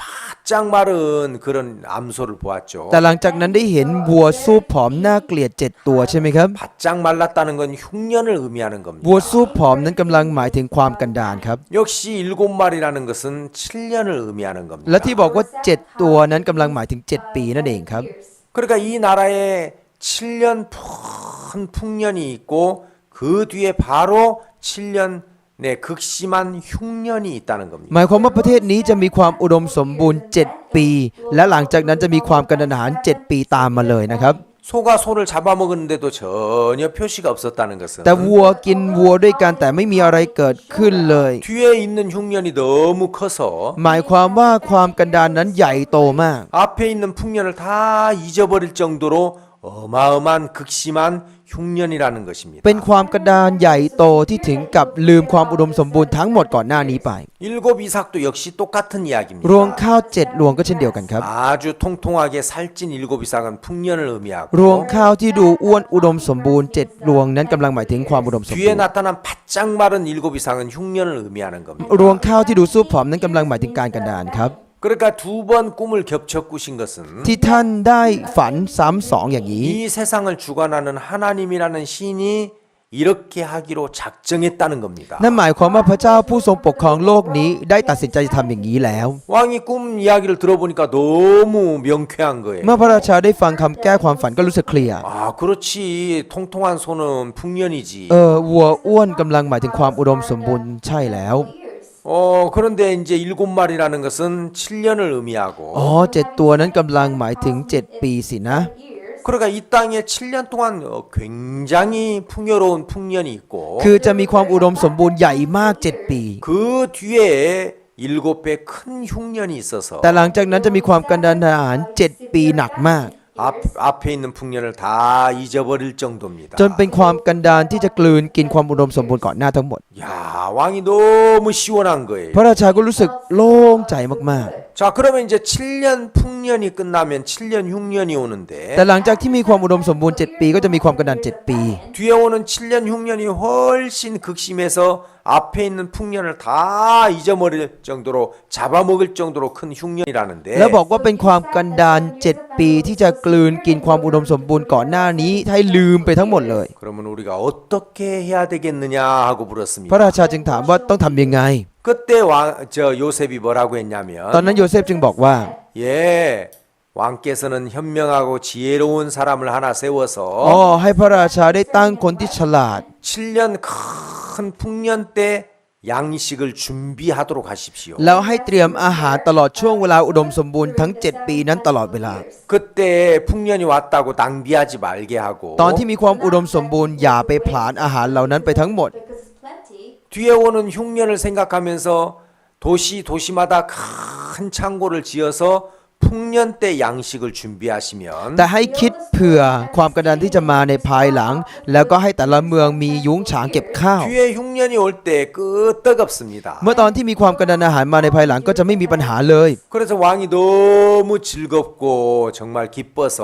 바짝 마른 그런 암소를 보았죠. แต่หลังจากนั้นได้เห็นวัวซูบผอมน่าเกลียด7 ตัวใช่ไหมครับ 바짝 말랐다는 건 흉년을 의미하는 겁니다. วัวซูบผอมนั้นกำลังหมายถึงความกันดารครับ 역시 7마리라는 것은 7년을 의미하는 และ 겁니다. ที่บอกว่า7 ตัวนั้นกำลังหมายถึง7 ปีนั่นเองครับ 그러니까 이 나라에 7년 큰 풍년이 있고 그 뒤에 바로 7년 네, 극심한 흉년이 있다는 ห 겁니다. มายความว่าประเทศนี้จะมีความอุดมสมบูรณ์7 ปี และหลังจากนั้นจะมีความกันดาร7 ปีตามมาเลยนะครับ 소가 소를 잡아먹었는데도 전혀 표시가 없었다는 것은 แต่วัวกินวัวด้วยกันแต่ไม่มีอะไรเกิดขึ้นเลย 뒤에 있는 흉년이 너무 커서 หมายความว่าความกันดารนั้นใหญ่โตมาก 앞에 있는 풍년을 다 잊어버릴 정도로 어마어마한 극심한 흉년이라는 것입니다. เป็นความกันดารใหญ่โตที่ถึงกับลืมความอุดมสมบูรณ์ทั้งหมดก่อนหน้านี้ไป 일곱 이삭도 역시 똑같은 รวง 이야기입니다. ข้าว7 รวงก็เช่นเดียวกันครับ 아주 통통하게 살찐 일곱 이삭은 풍년을 รวง 의미하고 ข้าวที่ดูอ้วนอุดมสมบูรณ์7 รวงนั้นกำลังหมายถึงความอุดมสมบู 뒤에 รณ์ 나타난 바짝 마른 일곱 이삭은 흉년을 의미하는 겁니다. รวงข้าวที่ดูซูบผอมนั้นกำลังหมายถึงการกันดารครับ 그러니까 2번 꿈을 겹쳐 꾸신 것은 ที่ท่านได้ฝันซ้ำ2อย่างนี้ 이 세상을 주관하는 하나님이라는 신이 이렇게 하기로 작정했다는 겁니다. นั่นหมายความว่าพระเจ้าผู้ทรงปกครองโลกนี้ได้ตัดสินใจทำอย่างนี้แล้ว 왕이 꿈 이야기를 들어보니까 너무 명쾌한 거예요. เมื่อพระราชาได้ฟังคำแก้ความฝันก็รู้สึกเคลียร์ 아, 그렇지. 통통한 소는 풍년이지. วัวอ้วนกำลังหมายถึงความอุดมสมบูรณ์ใช่แล้ว 그런데 이제 7마리라는 것은 7년을 의미하고 อ๋อ7 ตัวนั้นกำลังหมายถึง7 ปีสินะ 그러니까 이 땅에 7년 동안 굉장히 풍요로운 풍년이 있고 คือจะมีความอุดมสมบูรณ์ใหญ่มาก7 ปี 그 뒤에 7배 큰 흉년이 있어서 แต่หลังจากนั้นจะมีความกันดาร7 ปีหนักมาก 앞에 있는 풍년을 다 잊어버릴 정도입니다. จนเป็นความกันดารที่จะกลืนกินความอุดมสมบูรณ์ก่อนหน้าทั้งหมด 야, 왕이 너무 시원한 거예요. พระราชาก็รู้สึกโล่งใจมาก 자, 그러면 이제 7년 풍년이 끝나면 7년 흉년이 ๆ 오는데 แต่หลังจากที่มีความอุดมสมบูรณ์7 ปีก็จะมีความกันดาร7 ปี 뒤에 오는 7년 흉년이 훨씬 극심해서 앞에 있는 풍년을 다 잊어버릴 정도로 잡아먹을 정도로 큰 흉년이라는데 แล้วบอกว่าเป็นความกันดาร7 ปีที่จะกลืนกินความอุดมสมบูรณ์ก่อนหน้านี้ให้ลืมไปทั้งหมดเลย 그러면 우리가 어떻게 해야 되겠느냐 하고 พระ 물었습니다. ราชาจึงถามว่าต้องทำยังไง 그때 요셉이 뭐라고 ตอน 했냐면 นั้นโยเซฟจึงบอกว่า 예, 왕께서는 현명하고 지혜로운 사람을 하나 อ๋อ 세워서 ให้พระราชาได้ตั้งคนที่ฉลาด 7년 큰 풍년 때 양식을 준비하도록 하십시오. แล้วให้เตรียมอาหารตลอดช่วงเวลาอุดมสมบูรณ์ทั้ง7 ปีนั้นตลอดเวลา 그때 풍년이 왔다고 낭비하지 말게 하고 ตอนที่มีความอุดมสมบูรณ์อย่าไปผลาญอาหารเหล่านั้นไปทั้งหมด 뒤에 오는 흉년을 생각하면서 도시마다 큰 창고를 지어서 흉년 때 양식을 준비하시면 แต่ให้คิดเผื่อความกระดานที่จะมาในภายหลัง แล้วก็ให้แต่ละเมืองมียุ้งฉางเก็บข้าว 뒤에 흉년이 올 때 끄떡없습니다. เมื่อตอนที่มีความกระดานอาหารมาในภายหลังก็จะไม่มีปัญหาเลย 그래서 왕이 너무 즐겁고 정말 기뻐서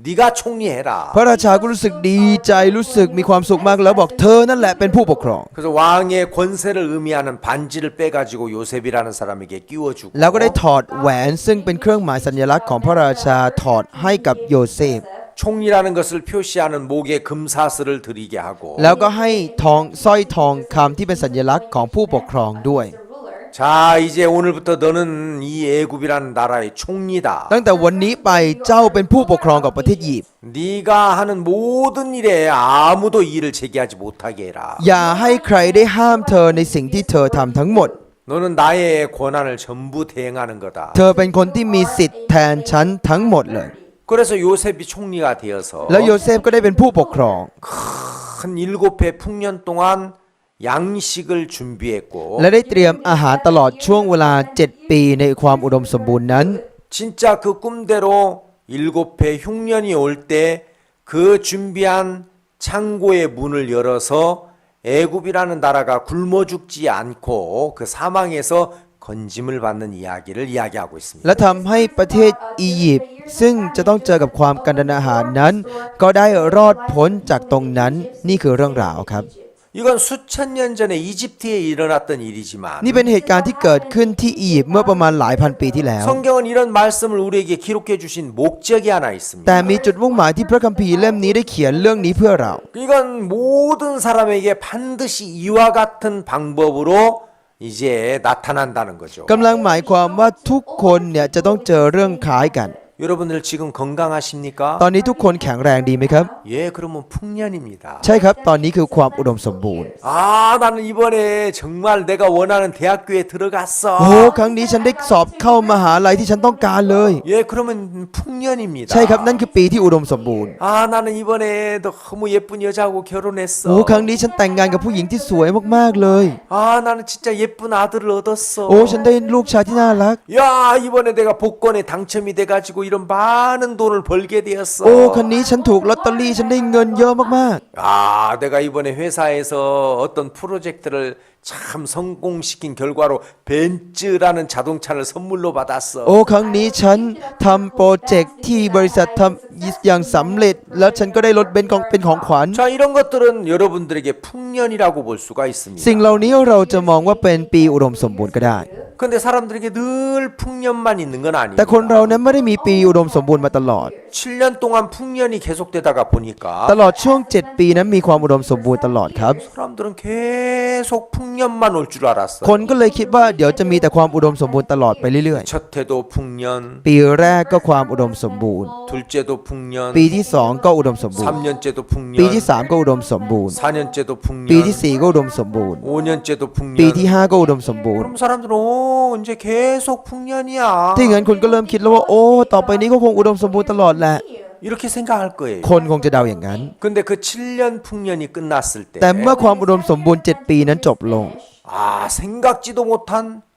네가 총리해라. พระราชาก็รู้สึกดีใจรู้สึกมีความสุขมากแล้วบอกเธอนั่นแหละเป็นผู้ปกครอง 그래서 왕의 권세를 의미하는 반지를 빼가지고 요셉이라는 사람에게 끼워주고 แล้วก็ได้ถอดแหวนซึ่งเป็นเครื่องหมายสัญลักษณ์ของพระราชาถอดให้กับโยเซฟ 총리라는 것을 표시하는 목에 금사슬을 드리게 하고 แล้วก็ให้ทองสร้อยทองคำที่เป็นสัญลักษณ์ของผู้ปกครองด้วย 자 이제 오늘부터 너는 이 애굽이라는 나라의 총리다. ตั้งแต่วันนี้ไปเจ้าเป็นผู้ปกครองกับประเทศอียิปต์ 네가 하는 모든 일에 아무도 이의를 제기하지 못하게 해라. อย่าให้ใครได้ห้ามเธอในสิ่งที่เธอทำทั้งหมด 너는 나의 권한을 전부 대행하는 거다. เธอเป็นคนที่มีสิทธิ์แทนฉันทั้งหมดเลย 그래서 요셉이 총리가 되어서 แล้วโยเซฟก็ได้เป็นผู้ปกครอง 큰 7해 풍년 동안 양식을 준비했고 และได้เตรียมอาหารตลอดช่วงเวลา 7 ปีในความอุดมสมบูรณ์นั้น 진짜 그 꿈대로 7해 흉년이 올 때 그 준비한 창고의 문을 열어서 애굽이라는 나라가 굶어 죽지 않고 그 사망에서 건짐을 받는 이야기를 이야기하고 있습니다. และทำให้ประเทศอียิปต์ซึ่งจะต้องเจอกับความกันดารอาหารนั้น ก็ได้รอดพ้นจากตรงนั้นนี่คือเรื่องราวครับ 이건 수천 년 전에 이집트에 일어났던 일이지만 นี่เป็นเหตุการณ์ที่เกิดขึ้นที่อียิปต์เมื่อประมาณหลายพันปีที่แล้ว 성경은 이런 말씀을 우리에게 기록해 주신 목적이 하나 있습니다. แต่มีจุดมุ่งหมายที่พระคัมภีร์เล่มนี้ได้เขียนเรื่องนี้เพื่อเรา 이건 모든 사람에게 반드시 이와 같은 방법으로 이제 나타난다는 거죠. กำลังหมายความว่าทุกคนเนี่ยจะต้องเจอเรื่องคล้ายกัน 여러분들 지금 건강하십니까? ตอนนี้ทุกคนแข็งแรงดีไหมครับ 예, 그러면 풍년입니다. ใช่ครับตอนนี้คือความอุดมสมบูรณ์ 아, 나는 이번에 정말 내가 원하는 대학교에 โอ้ 들어갔어. ครั้งนี้ฉันได้สอบเข้ามหาลัยที่ฉันต้องการเลย 예, 그러면 풍년입니다. ใช่ครับนั่นคือปีที่อุดมสมบูรณ์ 아, 나는 이번에 너무 예쁜 여자하고 โอ้ 결혼했어. ครั้งนี้ฉันแต่งงานกับผู้หญิงที่สวยมากๆเลย 아, 나는 진짜 예쁜 아들을 얻었어. โอ้ฉันได้ลูกชายที่น่ารัก 야, 이번에 내가 복권에 당첨이 돼가지고 이런 많은 돈을 벌게 되었어. โอ้ครั้งนี้ฉันถูกลอตเตอรี่ฉันได้เงินเยอะมาก 아, 내가 이번에 회사에서 어떤 프로젝트를 참 성공시킨 결과로 벤츠라는 자동차를 선물로 ๆ 받았어. โอ้ครั้งนี้ฉันทำโปรเจกต์ที่บริษัททำอย่างสำเร็จ แล้วฉันก็ได้รถเบนซ์เป็นของขวัญ 자, 이런 것들은 여러분들에게 풍년이라고 볼 수가 있습니다. สิ่งเหล่านี้เราจะมองว่าเป็นปีอุดมสมบูรณ์ก็ได้ 근데 사람들에게 늘 풍년만 있는 건 แต่ 아니에요. คนเรานั้นไม่ได้มีปีอุดมสมบูรณ์มาตลอด 7년 동안 풍년이 계속되다가 ต 보니까 ลอดช่วง 7 ปีนั้นมีความอุดมสมบูรณ์ตลอดครับ 사람들은 계속 풍년만 올 줄 알았어요. คนก็เลยคิดว่าเดี๋ยวจะมีแต่ความอุดมสมบูรณ์ตลอดไปเรื่อย 첫 해도 풍년, ๆ ปีแรกก็ความอุดมสมบูรณ์ 둘째도 풍년, ปีที่ 2 ก็อุดมสมบูรณ์ 3년째도 ปีที่ 풍년, 3 ก็อุดมสมบูรณ์ 4년째도 ปีที่ 풍년, 4 ก็อุดมสมบูรณ์ 5년째도 ปีที่ 풍년. 5 ก็อุดมสมบูรณ์ 그럼 사람들은 이제 계속 풍년이야. ที่งั้นคุณก็เริ่มคิดแล้วว่าโอ้ต่อไปนี้ก็คงอุดมสมบูรณ์ตลอดแหละ 이렇게 생각할 거예요. คนคงจะเดาอย่างนั้น 근데 그 7년 풍년이 끝났을 때 แต่เมื่อความอุดมสมบูรณ์ 7 ปีนั้นจบลง 아, 생각지도 못한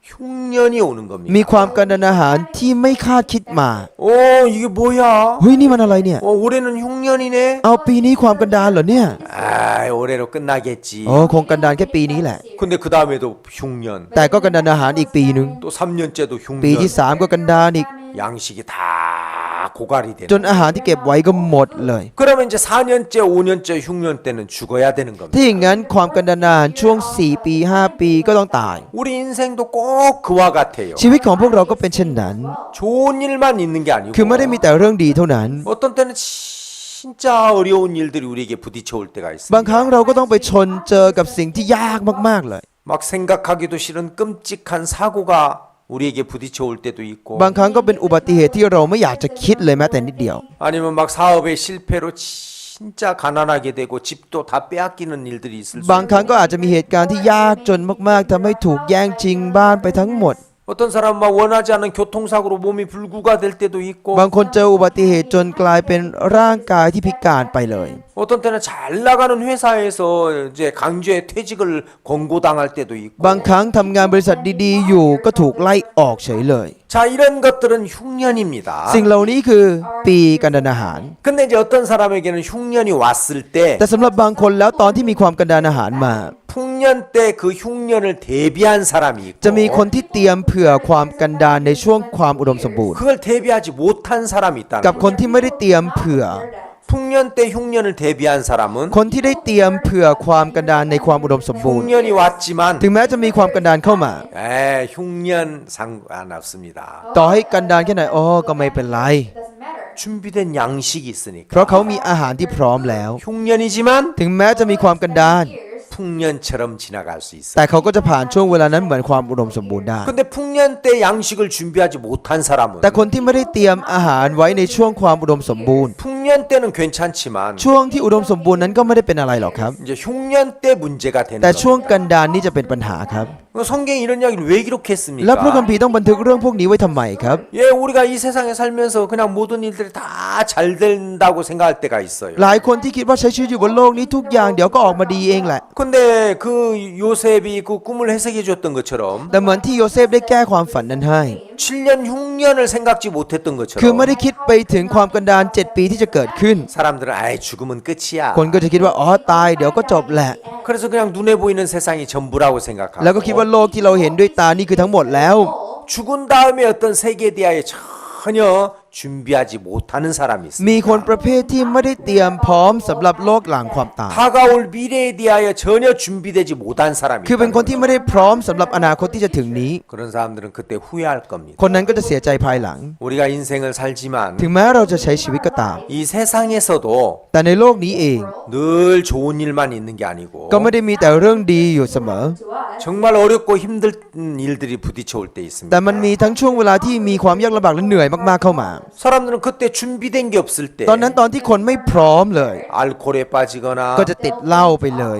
흉년이 오는 มี 겁니다. ความกันดารอาหารที่ไม่คาดคิดมา 오, 이게 뭐야? เฮ้ยนี่มันอะไรเนี่ย 올해는 흉년이네. เอาปีนี้ความกันดารเหรอเนี่ย 아, 올해로 끝나겠지. โอ้คงกันดารแค่ปีนี้แหละ 근데 그 다음에도 흉년. แต่ก็กันดารอาหารอีกปีหนึ่ง 또 3년째도 ปีที่ 흉년. 3 ก็กันดารอีก 양식이 다 고갈이 จน 되는. อาหารที่เก็บไว้ก็หมดเลย 그러면 이제 4년째, 5년째 흉년 때는 죽어야 되는 겁니다. ที่อย่างนั้นความกันดารอาหารช่วง 4 ปี 5 ปีก็ต้องตาย 우리 인생도 꼭 그와 같아요. ชีวิตของพวกเราก็เป็นเช่นนั้น 좋은 일만 있는 게 คือไม่ได้ 아니고 มีแต่เรื่องดีเท่านั้น 어떤 때는 진짜 어려운 일들이 우리에게 부딪혀 올 때가 บางครั้ง 있습니다. เราก็ต้องไปชนเจอกับสิ่งที่ยากมากๆเลย 막 생각하기도 싫은 끔찍한 사고가 우리에게 부딪혀 올 때도 있고 บางครั้งก็เป็นอุบัติเหตุที่เราไม่อยากจะคิดเลยแม้แต่นิดเดียว 아니면 막 사업의 실패로 진짜 가난하게 되고 집도 다 빼앗기는 일들이 있을 수 บางครั้ง 있고 ก็อาจจะมีเหตุการณ์ที่ยากจนมากๆทำให้ถูกแย่งชิงบ้านไปทั้งหมด 어떤 사람은 막 원하지 않은 교통사고로 몸이 불구가 될 때도 있고 บางคนเจออุบัติเหตุจนกลายเป็นร่างกายที่พิการไปเลย 어떤 때는 잘 나가는 회사에서 이제 강제 퇴직을 권고당할 때도 있고 บางครั้งทำงานบริษัทดีๆ อยู่ก็ถูกไล่ออกเฉยเลย 자 이런 것들은 흉년입니다. สิ่งเหล่านี้คือปีกันดารอาหาร 근데 이제 어떤 사람에게는 흉년이 왔을 때 แต่สำหรับบางคนแล้วตอนที่มีความกันดารอาหารมา 풍년 때 그 흉년을 대비한 사람이 있고 จะมีคนที่เตรียมเผื่อความกันดารในช่วงความอุดมสมบูรณ์ 그걸 대비하지 못한 사람이 กับ 있다는 คน 거죠. ที่ไม่ได้เตรียมเผื่อ 풍년 때 흉년을 대비한 사람은 คนที่ได้เตรียมเผื่อความกันดารในความอุดมสมบูรณ์ 흉년이 왔지만 ถึงแม้จะมีความกันดารเข้ามา 흉년 상관없습니다. ต่อให้กันดารแค่ไหนอ๋อก็ไม่เป็นไร 준비된 양식이 있으니까 เพราะเขามีอาหารที่พร้อมแล้ว 흉년이지만 ถึงแม้จะมีความกันดาร 풍년처럼 지나갈 수 있어요. แต่เขาก็จะผ่านช่วงเวลานั้นเหมือนความอุดมสมบูรณ์ได้ 근데 풍년 때 양식을 준비하지 못한 사람은 แต่คนที่ไม่ได้เตรียมอาหารไว้ในช่วงความอุดมสมบูรณ์ 풍년 때는 괜찮지만 ช่วงที่อุดมสมบูรณ์นั้นก็ไม่ได้เป็นอะไรหรอกครับ 이제 흉년 때 문제가 되는 แต่ช่วง 겁니다. กันดารนี่จะเป็นปัญหาครับ 성경에 이런 이야기를 왜 แล้วพระคัม 기록했습니까? ภีร์ต้องบันทึกเรื่องพวกนี้ไว้ทำไมครับ 예, 우리가 이 세상에 살면서 그냥 모든 일들이 다 잘 된다고 생각할 때가 있어요. หลายคนที่คิดว่าใช้ชีวิตอยู่บนโลกนี้ทุกอย่างเดี๋ยวก็ออกมาดีเองแหละ 근데 그 요셉이 그 꿈을 해석해 줬던 것처럼 แต่เหมือนที่โยเซฟได้แก้ความฝันนั้นให้ 7년 흉년을 생각지 못했던 คือไม่ 것처럼 ได้คิดไปถึงความกันดาร7 ปีที่จะเกิดขึ้น 사람들은 아예 죽으면 끝이야. คนก็จะคิดว่าอ๋อตายเดี๋ยวก็จบแหละ 그래서 그냥 눈에 보이는 세상이 전부라고 แล้วก็คิดว่า 생각하고 โลกที่เราเห็นด้วยตานี่คือทั้งหมดแล้ว 죽은 다음에 어떤 세계에 대하여 전혀 준비하지 못하는 사람이 มี 있습니다. คนประเภทที่ไม่ได้เตรียมพร้อมสำหรับโลกหลังความตาย 다가올 미래에 대하여 전혀 준비되지 못한 사람이 คือเป็นคน 있다는 ที่ไม่ได้พร้อมสำหรับอนาคตที่จะถึงนี้ 그런 사람들은 그때 후회할 겁니다. คนนั้นก็จะเสียใจภายหลัง 우리가 인생을 살지만 ถึงแม้เราจะใช้ชีวิตก็ตาม 이 세상에서도 แต่ในโลกนี้เอง 늘 좋은 일만 있는 게 아니고 ก็ไม่ได้มีแต่เรื่องดีอยู่เสมอ 정말 어렵고 힘든 일들이 부딪혀 올 때 แต่ 있습니다. มันมีทั้งช่วงเวลาที่มีความยากลำบากและเหนื่อยมากๆเข้ามา 사람들은 그때 준비된 게 없을 때 ตอนนั้นตอนที่คนไม่พร้อมเลย 알코올에 빠지거나 ก็จะติดเหล้าไปเลย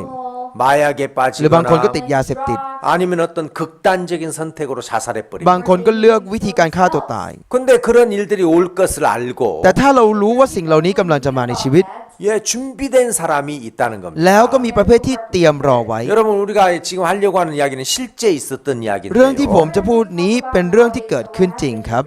마약에 หรือบางคนก็ 빠지거나 ติดยาเสพติด 아니면 어떤 극단적인 선택으로 자살해 บาง 버립니다. คนก็เลือกวิธีการฆ่าตัวตาย 근데 그런 일들이 올 것을 알고 แต่ถ้าเรารู้ว่าสิ่งเหล่านี้กำลังจะมาในชีวิต 예, 준비된 사람이 있다는 겁니다. แล้วก็มีประเภทที่เตรียมรอไว้ 여러분 우리가 지금 하려고 하는 이야기는 실제 있었던 เรื่องที่ผม 이야기인데요. จะพูดนี้เป็นเรื่องที่เกิดขึ้นจริงครับ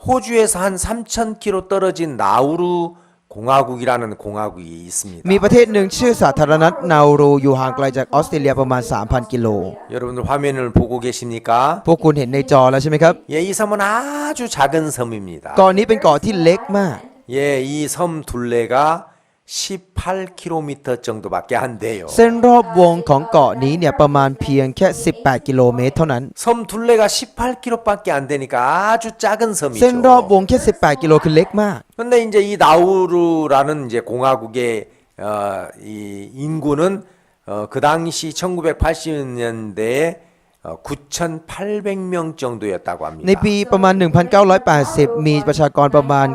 호주에서 한 3,000km 떨어진 나우루 공화국이라는 공화국이 있습니다. มีประเทศหนึ่งชื่อสาธารณรัฐนาอูรูอยู่ห่างไกลจากออสเตรเลียประมาณ 3,000 กิโล 여러분들 화면을 보고 계십니까? พวกคุณเห็นในจอแล้วใช่ไหมครับ 예, 이 섬은 아주 작은 섬입니다. เกาะนี้เป็นเกาะที่เล็กมาก 예, 이 섬 둘레가 18km 정도밖에 안 돼요. เส้นรอบวงของเกาะนี้เนี่ยประมาณเพียงแค่ 18 กิโลเมตรเท่านั้น 섬 둘레가 18km밖에 안 되니까 아주 작은 เส้นรอบ 섬이죠. วงแค่ 18 กิโลคือเล็กมาก 근데 이제 이 나우루라는 이제 공화국의 이 인구는 그 당시 1980년대에 9,800명 정도였다고 ใน 합니다. ปีประมาณ 1980 มีประชากรประมาณ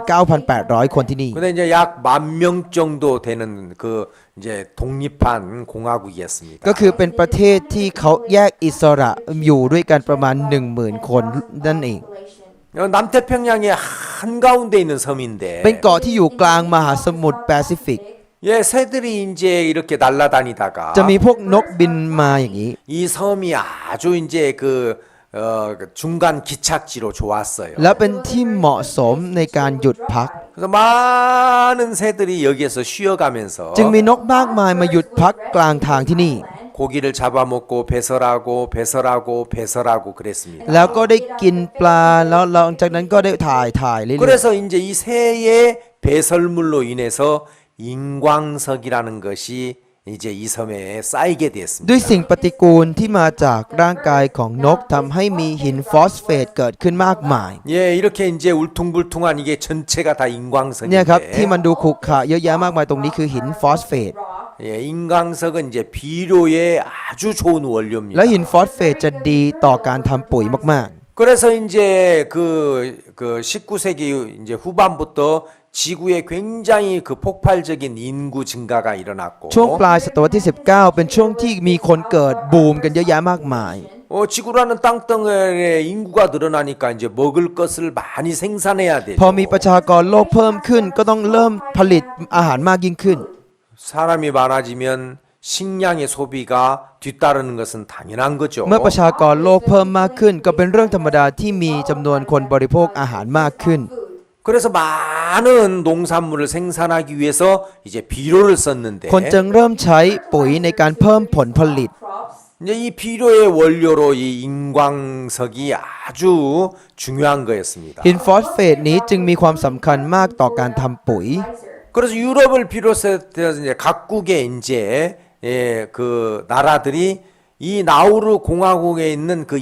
9,800 คนที่นี่ 근데 이제 약 10,000명 정도 되는 그 이제 독립한 공화국이었습니다. ก็คือเป็นประเทศที่เขาแยกอิสระอยู่ด้วยกันประมาณ 10,000 คนนั่นเอง 남태평양의 한가운데 있는 섬인데 เป็นเกาะที่อยู่กลางมหาสมุทรแปซิฟิก 예, 새들이 이제 이렇게 날아다니다가 จะมีพวกนกบินมาอย่างนี้ 이 섬이 아주 이제 그 중간 기착지로 좋았어요. และเป็นที่เหมาะสมในการหยุดพัก 그래서 많은 새들이 여기에서 쉬어가면서 จึงมีนกมากมายมาหยุดพักกลางทางที่นี่ 고기를 잡아먹고 배설하고 배설하고 배설하고 그랬습니다. แล้วก็ได้กินปลาแล้วหลังจากนั้นก็ได้ถ่ายเรื่อย 그래서 이제 이 새의 배설물로 인해서 인광석이라는 것이 이제 이 섬에 쌓이게 ๆ 됐습니다. ด้วยสิ่งปฏิกูลที่มาจากร่างกายของนกทำให้มีหินฟอสเฟตเกิดขึ้นมากมาย 예, 이렇게 이제 울퉁불퉁한 이게 전체가 다 เนี่ยครับที่ 인광석인데 มันดูขรุขระเยอะแยะมากมายตรงนี้คือหินฟอสเฟต 예, 인광석은 이제 비료에 아주 좋은 และ 원료입니다. หินฟอสเฟตจะดีต่อการทำปุ๋ยมาก 그래서 이제 그 19세기 이제 후반부터 지구에 굉장히 그 폭발적인 인구 증가가 일어났고 ๆ ช่วงปลายศตวรรษที่ 19 เป็นช่วงที่มีคนเกิดบูมกันเยอะแยะมากมาย 지구라는 땅덩어리에 인구가 늘어나니까 이제 먹을 것을 많이 생산해야 พอ 되죠. มีประชากรโลกเพิ่มขึ้นก็ต้องเริ่มผลิตอาหารมากยิ่งขึ้น 사람이 많아지면 식량의 소비가 뒤따르는 것은 당연한 거죠. เมื่อประชากรโลกเพิ่มมากขึ้นก็เป็นเรื่องธรรมดาที่มีจำนวนคนบริโภคอาหารมากขึ้น 그래서 많은 농산물을 생산하기 위해서 이제 비료를 썼는데 คนจึงเริ่มใช้ปุ๋ยในการเพิ่มผลผลิต 이제 이 비료의 원료로 이 인광석이 아주 중요한 거였습니다. หินฟอสเฟตนี้จึงมีความสำคัญมากต่อการทำปุ๋ย 그래서 유럽을 비롯해서 이제 각국의 이제 그 나라들이 이 나우루 공화국에 있는 그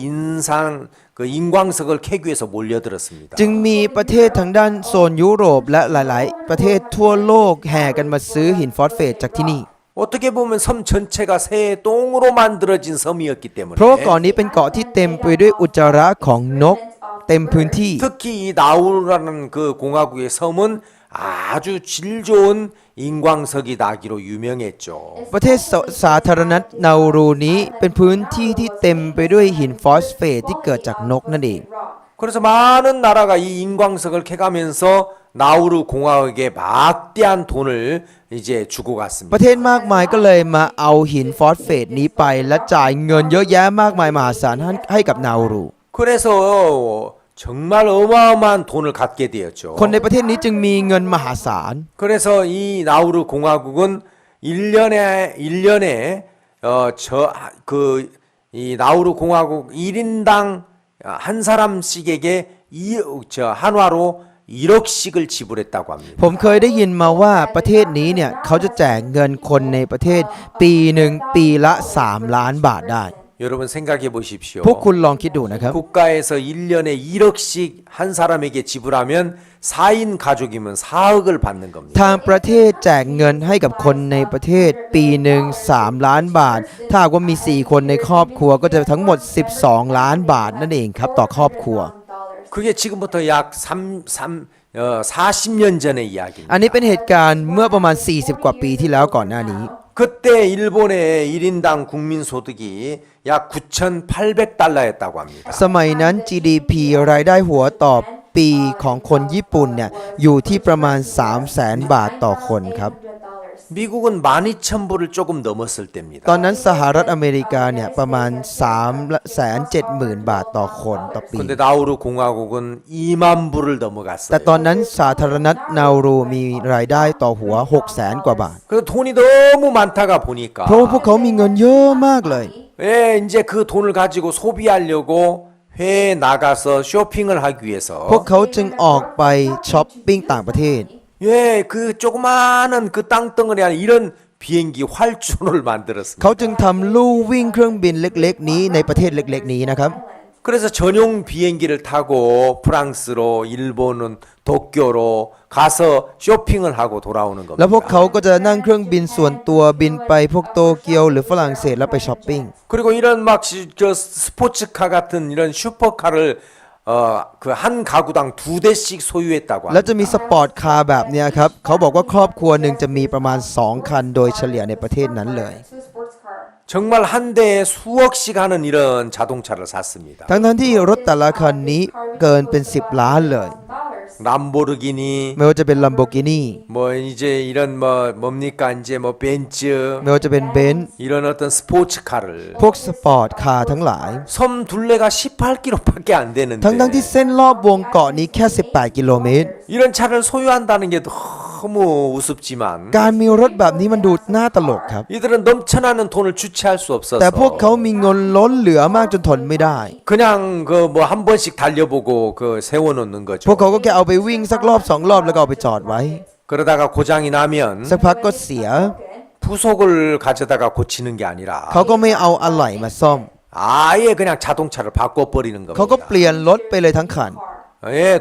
인광석을 캐기 위해서 몰려들었습니다. จึงมีประเทศทางด้านโซนยุโรปและหลาย ๆ ประเทศทั่วโลกแห่กันมาซื้อหินฟอสเฟตจากที่นี่ 어떻게 보면 섬 전체가 새 똥으로 만들어진 섬이었기 เพราะว่า 때문에 เกาะนี้เป็นเกาะที่เต็มไปด้วยอุจจาระของนกเต็มพื้นที่ 특히 이 나우루라는 그 공화국의 섬은 아주 질 좋은 인광석이 나기로 유명했죠. ประเทศสาธารณรัฐนาอูรูนี้เป็นพื้นที่ที่เต็มไปด้วยหินฟอสเฟตที่เกิดจากนกนั่นเอง 그래서 많은 나라가 이 인광석을 캐가면서 나우루 공화국에 막대한 돈을 이제 주고 ประ 갔습니다. เทศมากมายก็เลยมาเอาหินฟอสเฟตนี้ไปและจ่ายเงินเยอะแยะมากมายมหาศาลให้กับนาอูรู 그래서 정말 어마어마한 돈을 갖게 되었죠. คนในประเทศนี้จึงมีเงินมหาศาล 그래서 이 나우루 공화국은 1년에 이 나우루 공화국 1인당 한 사람씩에게 한화로 1억씩을 지불했다고 합니다. ผมเคยได้ยินมาว่าประเทศนี้เนี่ยเขาจะแจกเงินคนในประเทศปีหนึ่งปีละ3 ล้านบาทได้ 여러분 생각해 보십시오. พวกคุณลองคิดดูนะครับ 국가에서 1년에 1억씩 한 사람에게 지불하면 4인 가족이면 4억을 받는 겁니다. ทางประเทศแจกเงินให้กับคนในประเทศปีหนึ่ง3 ล้านบาท ถ้าหากว่ามี4 คนในครอบครัวก็จะทั้งหมด12 ล้านบาทนั่นเองครับต่อครอบครัว 그게 지금부터 약 40년 전의 이야기입니다. อันนี้เป็นเหตุการณ์เมื่อประมาณ40 กว่าปีที่แล้วก่อนหน้านี้ 그때 일본의 1인당 국민 소득이 약 9,800달러였다고 합니다. สมัยนั้น GDP รายได้หัวต่อปีของคนญี่ปุ่นเนี่ยอยู่ที่ประมาณ 300,000 บาทต่อคนครับ 미국은 12,000불을 조금 넘었을 때입니다. ตอนนั้นสหรัฐอเมริกาเนี่ยประมาณ 370,000 บาทต่อคนต่อปี 근데 나우루 공화국은 2만 불을 แต่ 넘어갔어요. ตอนนั้นสาธารณรัฐนาอูรูมีรายได้ต่อหัว 600,000 กว่าบาท 그 돈이 너무 많다가 보니까 เพราะว่าพวกเขามีเงินเยอะมากเลย 이제 그 돈을 가지고 소비하려고 해외에 나가서 쇼핑을 하기 พวก 위해서 เขาจึงออกไปช้อปปิ้งต่างประเทศ 그 조그마한 그 땅덩어리 안에 이런 비행기 활주로를 만들었습니다. เขาจึงทำลู่วิ่งเครื่องบินเล็กๆนี้ในประเทศเล็กๆนี้นะครับ 그래서 전용 비행기를 타고 프랑스로 일본은 도쿄로 가서 쇼핑을 하고 돌아오는 แล้วพวก 겁니다. เขาก็จะนั่งเครื่องบินส่วนตัวบินไปพวกโตเกียวหรือฝรั่งเศสแล้วไปช้อปปิ้ง 그리고 이런 막 스포츠카 같은 이런 슈퍼카를 그 한 가구당 2대씩 소유했다고 แล้วจะ 합니다. มีสปอร์ตคาร์แบบเนี้ยครับเขาบอกว่าครอบครัวหนึ่งจะมีประมาณ2 คันโดยเฉลี่ยในประเทศนั้นเลย 정말 한 대에 수억씩 하는 이런 자동차를 샀습니다. ทั้งที่รถแต่ละคันนี้เกินเป็น10 ล้านเลย 람보르기니 ไม่ว่าจะเป็น Lamborghini 뭐 이제 이런 뭡니까 이제 뭐 벤츠 ไม่ว่าจะเป็นเบนซ์ 이런 어떤 스포츠카를 พวกสปอร์ตคาร์ทั้งหลาย 섬 둘레가 18km밖에 안 되는데 ทั้งที่เส้นรอบวงเกาะนี้แค่18 กิโลเมตร 이런 차를 소유한다는 게 너무 우습지만 การมีรถแบบนี้มันดูน่าตลกครับ 이들은 넘쳐나는 돈을 주체할 수 แต่พวก 없어서 เขามีเงินล้นเหลือมากจนทนไม่ได้ 그냥 그 뭐 한 번씩 달려보고 그 세워놓는 พวก 거죠. เขาก็แค่เอาไปวิ่งสักรอบ2 รอบแล้วก็เอาไปจอดไว้ 그러다가 고장이 나면 สักพักก็เสีย 부속을 가져다가 고치는 게 เขา 아니라 ก็ไม่เอาอะไหล่มาซ่อม 아예 그냥 자동차를 바꿔버리는 เขาก็เป 겁니다. ลี่ยนรถไปเลยทั้งคัน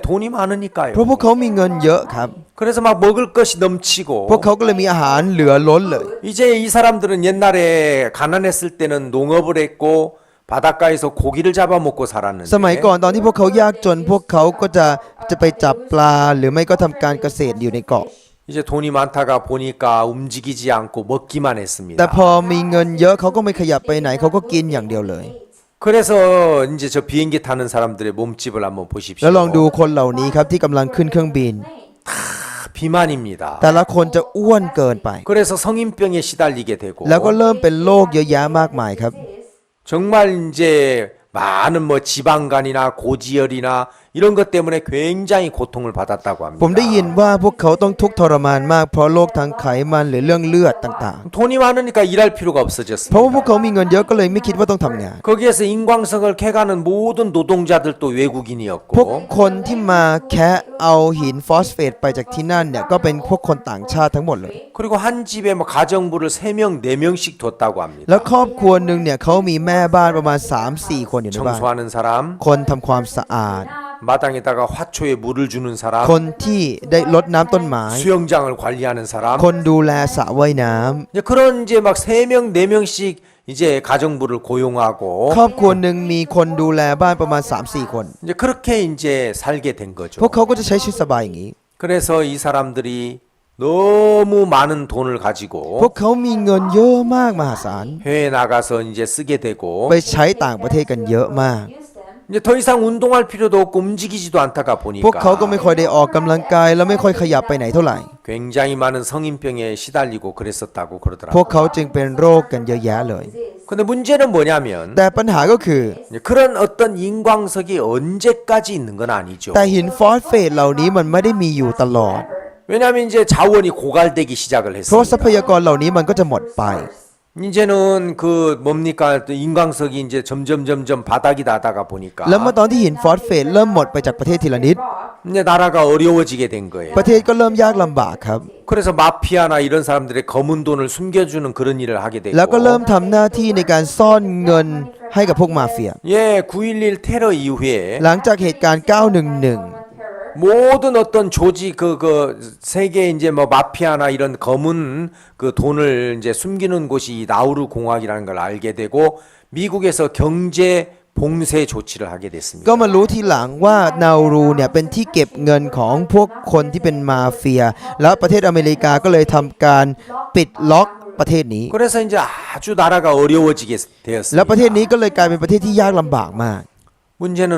돈이 많으니까요. เพราะพวกเขามีเงินเยอะครับ 그래서 막 먹을 것이 넘치고 พวกเขาก็เลยมีอาหารเหลือล้นเลย 이제 이 사람들은 옛날에 가난했을 때는 농업을 했고 바닷가에서 고기를 잡아먹고 สมัย 살았는데 ก่อนตอนที่พวกเขายากจนพวกเขาก็จะไปจับปลาหรือไม่ก็ทำการเกษตรอยู่ในเกาะ 이제 돈이 많다가 보니까 움직이지 않고 먹기만 แต่ 했습니다. พอมีเงินเยอะเขาก็ไม่ขยับไปไหนเขาก็กินอย่างเดียวเลย 그래서 이제 저 비행기 타는 사람들의 몸집을 한번 แล้วลองดู 보십시오. คนเหล่านี้ครับที่กำลังขึ้นเครื่องบิน 비만입니다. แต่ละคนจะอ้วนเกินไป 그래서 성인병에 시달리게 되고 แล้วก็เริ่มเป็นโรคเยอะแยะมากมายครับ 정말 이제 많은 뭐 지방간이나 고지혈이나 이런 것 때문에 굉장히 고통을 받았다고 ผมได้ยิน 합니다. ว่าพวกเขาต้องทุกข์ทรมานมากเพราะโรคทางไขมันหรือเรื่องเลือดต่าง 돈이 많으니까 일할 필요가 ๆ เพราะว่าพวก 없어졌습니다. เขามีเงินเยอะก็เลยไม่คิดว่าต้องทำงาน 거기에서 인광석을 캐가는 모든 노동자들도 พวก 외국인이었고 คนที่มาแคะเอาหินฟอสเฟตไปจากที่นั่นเนี่ยก็เป็นพวกคนต่างชาติทั้งหมดเลย 그리고 한 집에 뭐 가정부를 3명, 4명씩 뒀다고 แล้ว 합니다. ครอบครัวหนึ่งเนี่ยเขามีแม่บ้านประมาณ 3-4 คนอยู่ในบ้าน 청소하는 사람, คนทำความสะอาด 마당에다가 화초에 물을 주는 ค 사람, นที่ได้รดน้ำต้นไม้ 수영장을 관리하는 사람. คนดูแลสระว่ายน้ 이제 그런 이제 막 3명, 4명씩 이제 가정부를 ำ 고용하고 ครอบครัวหนึ่งมีคนดูแลบ้านประมาณ 3-4 คน 이제 그렇게 이제 살게 된 พวก 거죠. เขาก็จะใช้ชีวิตสบายอย่างนี้ 그래서 이 사람들이 너무 많은 돈을 พวก 가지고 เขามีเงินเยอะมากมหาศาล 해외 나가서 이제 쓰게 되고 ไปใช้ต่างประเทศกันเยอะมาก 이제 더 이상 운동할 필요도 없고 움직이지도 않다가 พวกเขาก็ 보니까 ไม่ค่อยได้ออกกำลังกายแล้วไม่ค่อยขยับไปไหนเท่าไหร่ 굉장히 많은 성인병에 시달리고 그랬었다고 พวก 그러더라고요. เขาจึงเป็นโรคกันเยอะแยะเลย 근데 문제는 뭐냐면 แต่ปัญหาก็คือ 이제 그런 어떤 인광석이 언제까지 있는 건 아니죠. แต่หินฟอสเฟตเหล่านี้มันไม่ได้มีอยู่ตลอด 왜냐하면 이제 자원이 고갈되기 시작을 เพราะทรัพ 했습니다. ยากรเหล่านี้มันก็จะหมดไป 이제는 그 뭡니까 또 인광석이 이제 점점 바닥이 나다가 보니까 แล้วเมื่อตอนที่หินฟอสเฟตเริ่มหมดไปจากประเทศทีละนิด 이제 나라가 어려워지게 된 거예요. ประเทศก็เริ่มยากลำบากครับ 그래서 마피아나 이런 사람들의 검은 돈을 숨겨주는 그런 일을 하게 แล้วก็เริ่ม 되고 ทำหน้าที่ในการซ่อนเงินให้กับพวกมาเฟีย 예, 9.11 테러 이후에 หลังจากเหตุการณ์ 911 모든 어떤 조직 그 세계 이제 뭐 마피아나 이런 검은 그 돈을 이제 숨기는 곳이 이 나우루 공화국이라는 걸 알게 되고 미국에서 경제 봉쇄 조치를 하게 ก็ 됐습니다. มารู้ทีหลังว่านารูเนี่ยเป็นที่เก็บเงินของพวกคนที่เป็นมาเฟีย แล้วประเทศอเมริกาก็เลยทำการปิดล็อกประเทศนี้ 그래서 이제 아주 나라가 어려워지게 แล้วประเทศ 되었습니다. นี้ก็เลยกลายเป็นประเทศที่ยากลำบากมาก 문제는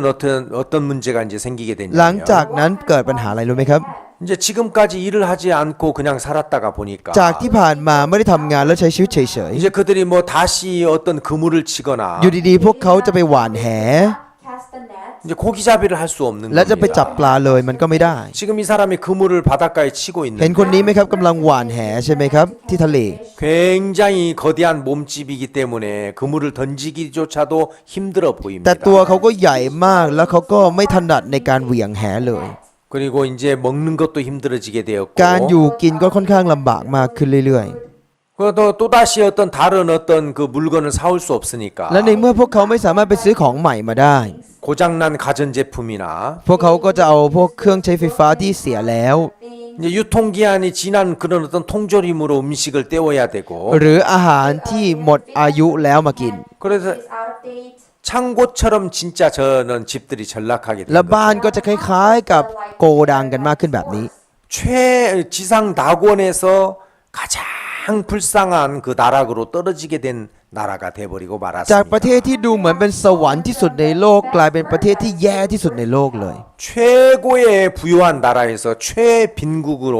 어떤 문제가 이제 생기게 หลังจาก 됐냐면 นั้นเกิดปัญหาอะไรรู้ไหมครับ 이제 지금까지 일을 하지 않고 그냥 살았다가 보니까 จากที่ผ่านมาไม่ได้ทำงานแล้วใช้ชีวิตเฉย 이제 그들이 뭐 다시 어떤 그물을 치거나 ๆ อยู่ดีๆ พวกเขาจะไปหว่านแห 이제 고기잡이를 할 수 없는 และจะไปจับ 겁니다. ปลาเลยมันก็ไม่ได้ 지금 이 사람이 그물을 바닷가에 치고 เห็นคน 있는데 นี้ไหมครับกำลังหว่านแหใช่ไหมครับ ที่ทะเล 굉장히 거대한 몸집이기 때문에 그물을 던지기조차도 힘들어 แต่ 보입니다. ตัวเขาก็ใหญ่มากแล้วเขาก็ไม่ถนัดในการเหวี่ยงแหเลย 그리고 이제 먹는 것도 힘들어지게 การอ 되었고 ยู่กินก็ค่อนข้างลำบากมากขึ้นเรื่อย 또 다시 어떤 다른 어떤 그 물건을 사올 수 ๆ 없으니까 และในเมื่อพวกเขาไม่สามารถไปซื้อของใหม่มาได้ 고장난 가전제품이나 พวกเขาก็จะเอาพวกเครื่องใช้ไฟฟ้าที่เสียแล้ว 이제 유통기한이 지난 그런 어떤 통조림으로 음식을 때워야 되고 หรืออาหารที่หมดอายุแล้วมากิน 그래서 창고처럼 진짜 저는 집들이 전락하게 และ 된 บ้าน 거죠. ก็จะคล้ายๆ กับโกดังกันมากขึ้นแบบนี้ 최지상 낙원에서 가장 불쌍한 그 나락으로 떨어지게 된 나라가 돼버리고 จากประเท 말았습니다. ศที่ดูเหมือนเป็นสวรรค์ที่สุดในโลกกลายเป็นประเทศที่แย่ที่สุดในโลกเลย 최고의 부유한 나라에서 최빈국으로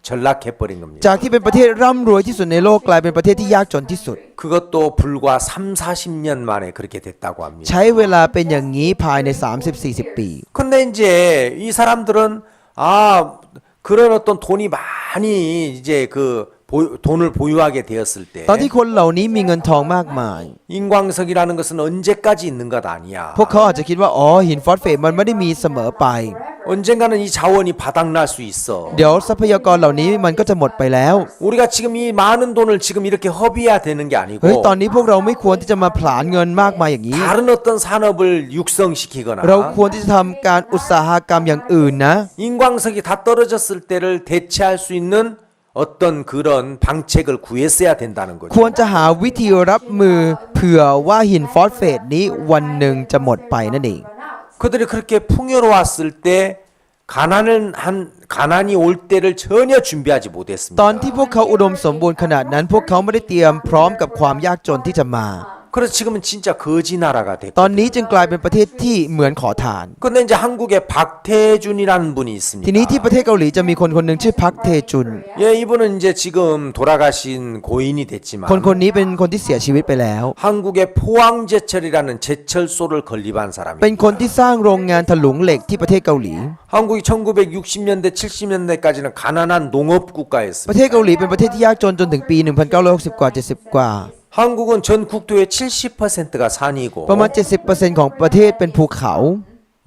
전락해버린 겁니다. จากที่เป็นประเทศร่ำรวยที่สุดในโลกกลายเป็นประเทศที่ยากจนที่สุด 그것도 불과 3-40년 만에 그렇게 됐다고 합니다. ใช้เวลาเป็นอย่างนี้ภายใน 30-40 ปี 근데 이제 이 사람들은 그런 어떤 돈이 많이 이제 돈을 보유하게 되었을 때 ตอนที่คนเหล่านี้มีเงินทองมากมาย 인광석이라는 것은 언제까지 있는 것 아니야. พวกเขาอาจจะคิดว่าอ๋อหินฟอสเฟตมันไม่ได้มีเสมอไป 언젠가는 이 자원이 바닥날 수 있어. เดี๋ยวทรัพยากรเหล่านี้มันก็จะหมดไปแล้ว 우리가 지금 이 많은 돈을 지금 이렇게 허비해야 되는 게 เฮ้ย 아니고 ตอนนี้พวกเราไม่ควรที่จะมาผลาญเงินมากมายอย่างนี้ 다른 어떤 산업을 육성시키거나 เราควรที่จะทำการอุตสาหกรรมอย่างอื่นนะ 인광석이 다 떨어졌을 때를 대체할 수 있는 어떤 그런 방책을 구했어야 된다는 ควร 거죠. จะหาวิธีรับมือเผื่อว่าหินฟอสเฟตนี้วันหนึ่งจะหมดไปนั่นเอง 그들이 그렇게 풍요로웠을 때 가난이 올 때를 전혀 준비하지 ตอน 못했습니다. ที่พวกเขาอุดมสมบูรณ์ขนาดนั้น พวกเขาไม่ได้เตรียมพร้อมกับความยากจนที่จะมา 그래서 지금은 진짜 거지 나라가 ตอน 됐거든요. นี้จึงกลายเป็นประเทศที่เหมือนขอทาน 근데 이제 한국에 박태준이라는 분이 ทีนี้ที่ 있습니다. ประเทศเกาหลีจะมีคนคนหนึ่งชื่อพักเทจุน 예, 이분은 이제 지금 돌아가신 고인이 됐지만 คนคนนี้เป็นคนที่เสียชีวิตไปแล้ว 한국의 포항제철이라는 제철소를 건립한 เป็น 사람입니다. คนที่สร้างโรงงานถลุงเหล็กที่ประเทศเกาหลี 한국이 1960년대 70년대까지는 가난한 농업 ประ 국가였습니다. เทศเกาหลีเป็นประเทศที่ยากจนจนถึงปี 1960 กว่า 70 กว่า 한국은 전 국토의 70%가 산이고 ประมาณ 70% ของประเทศเป็นภูเขา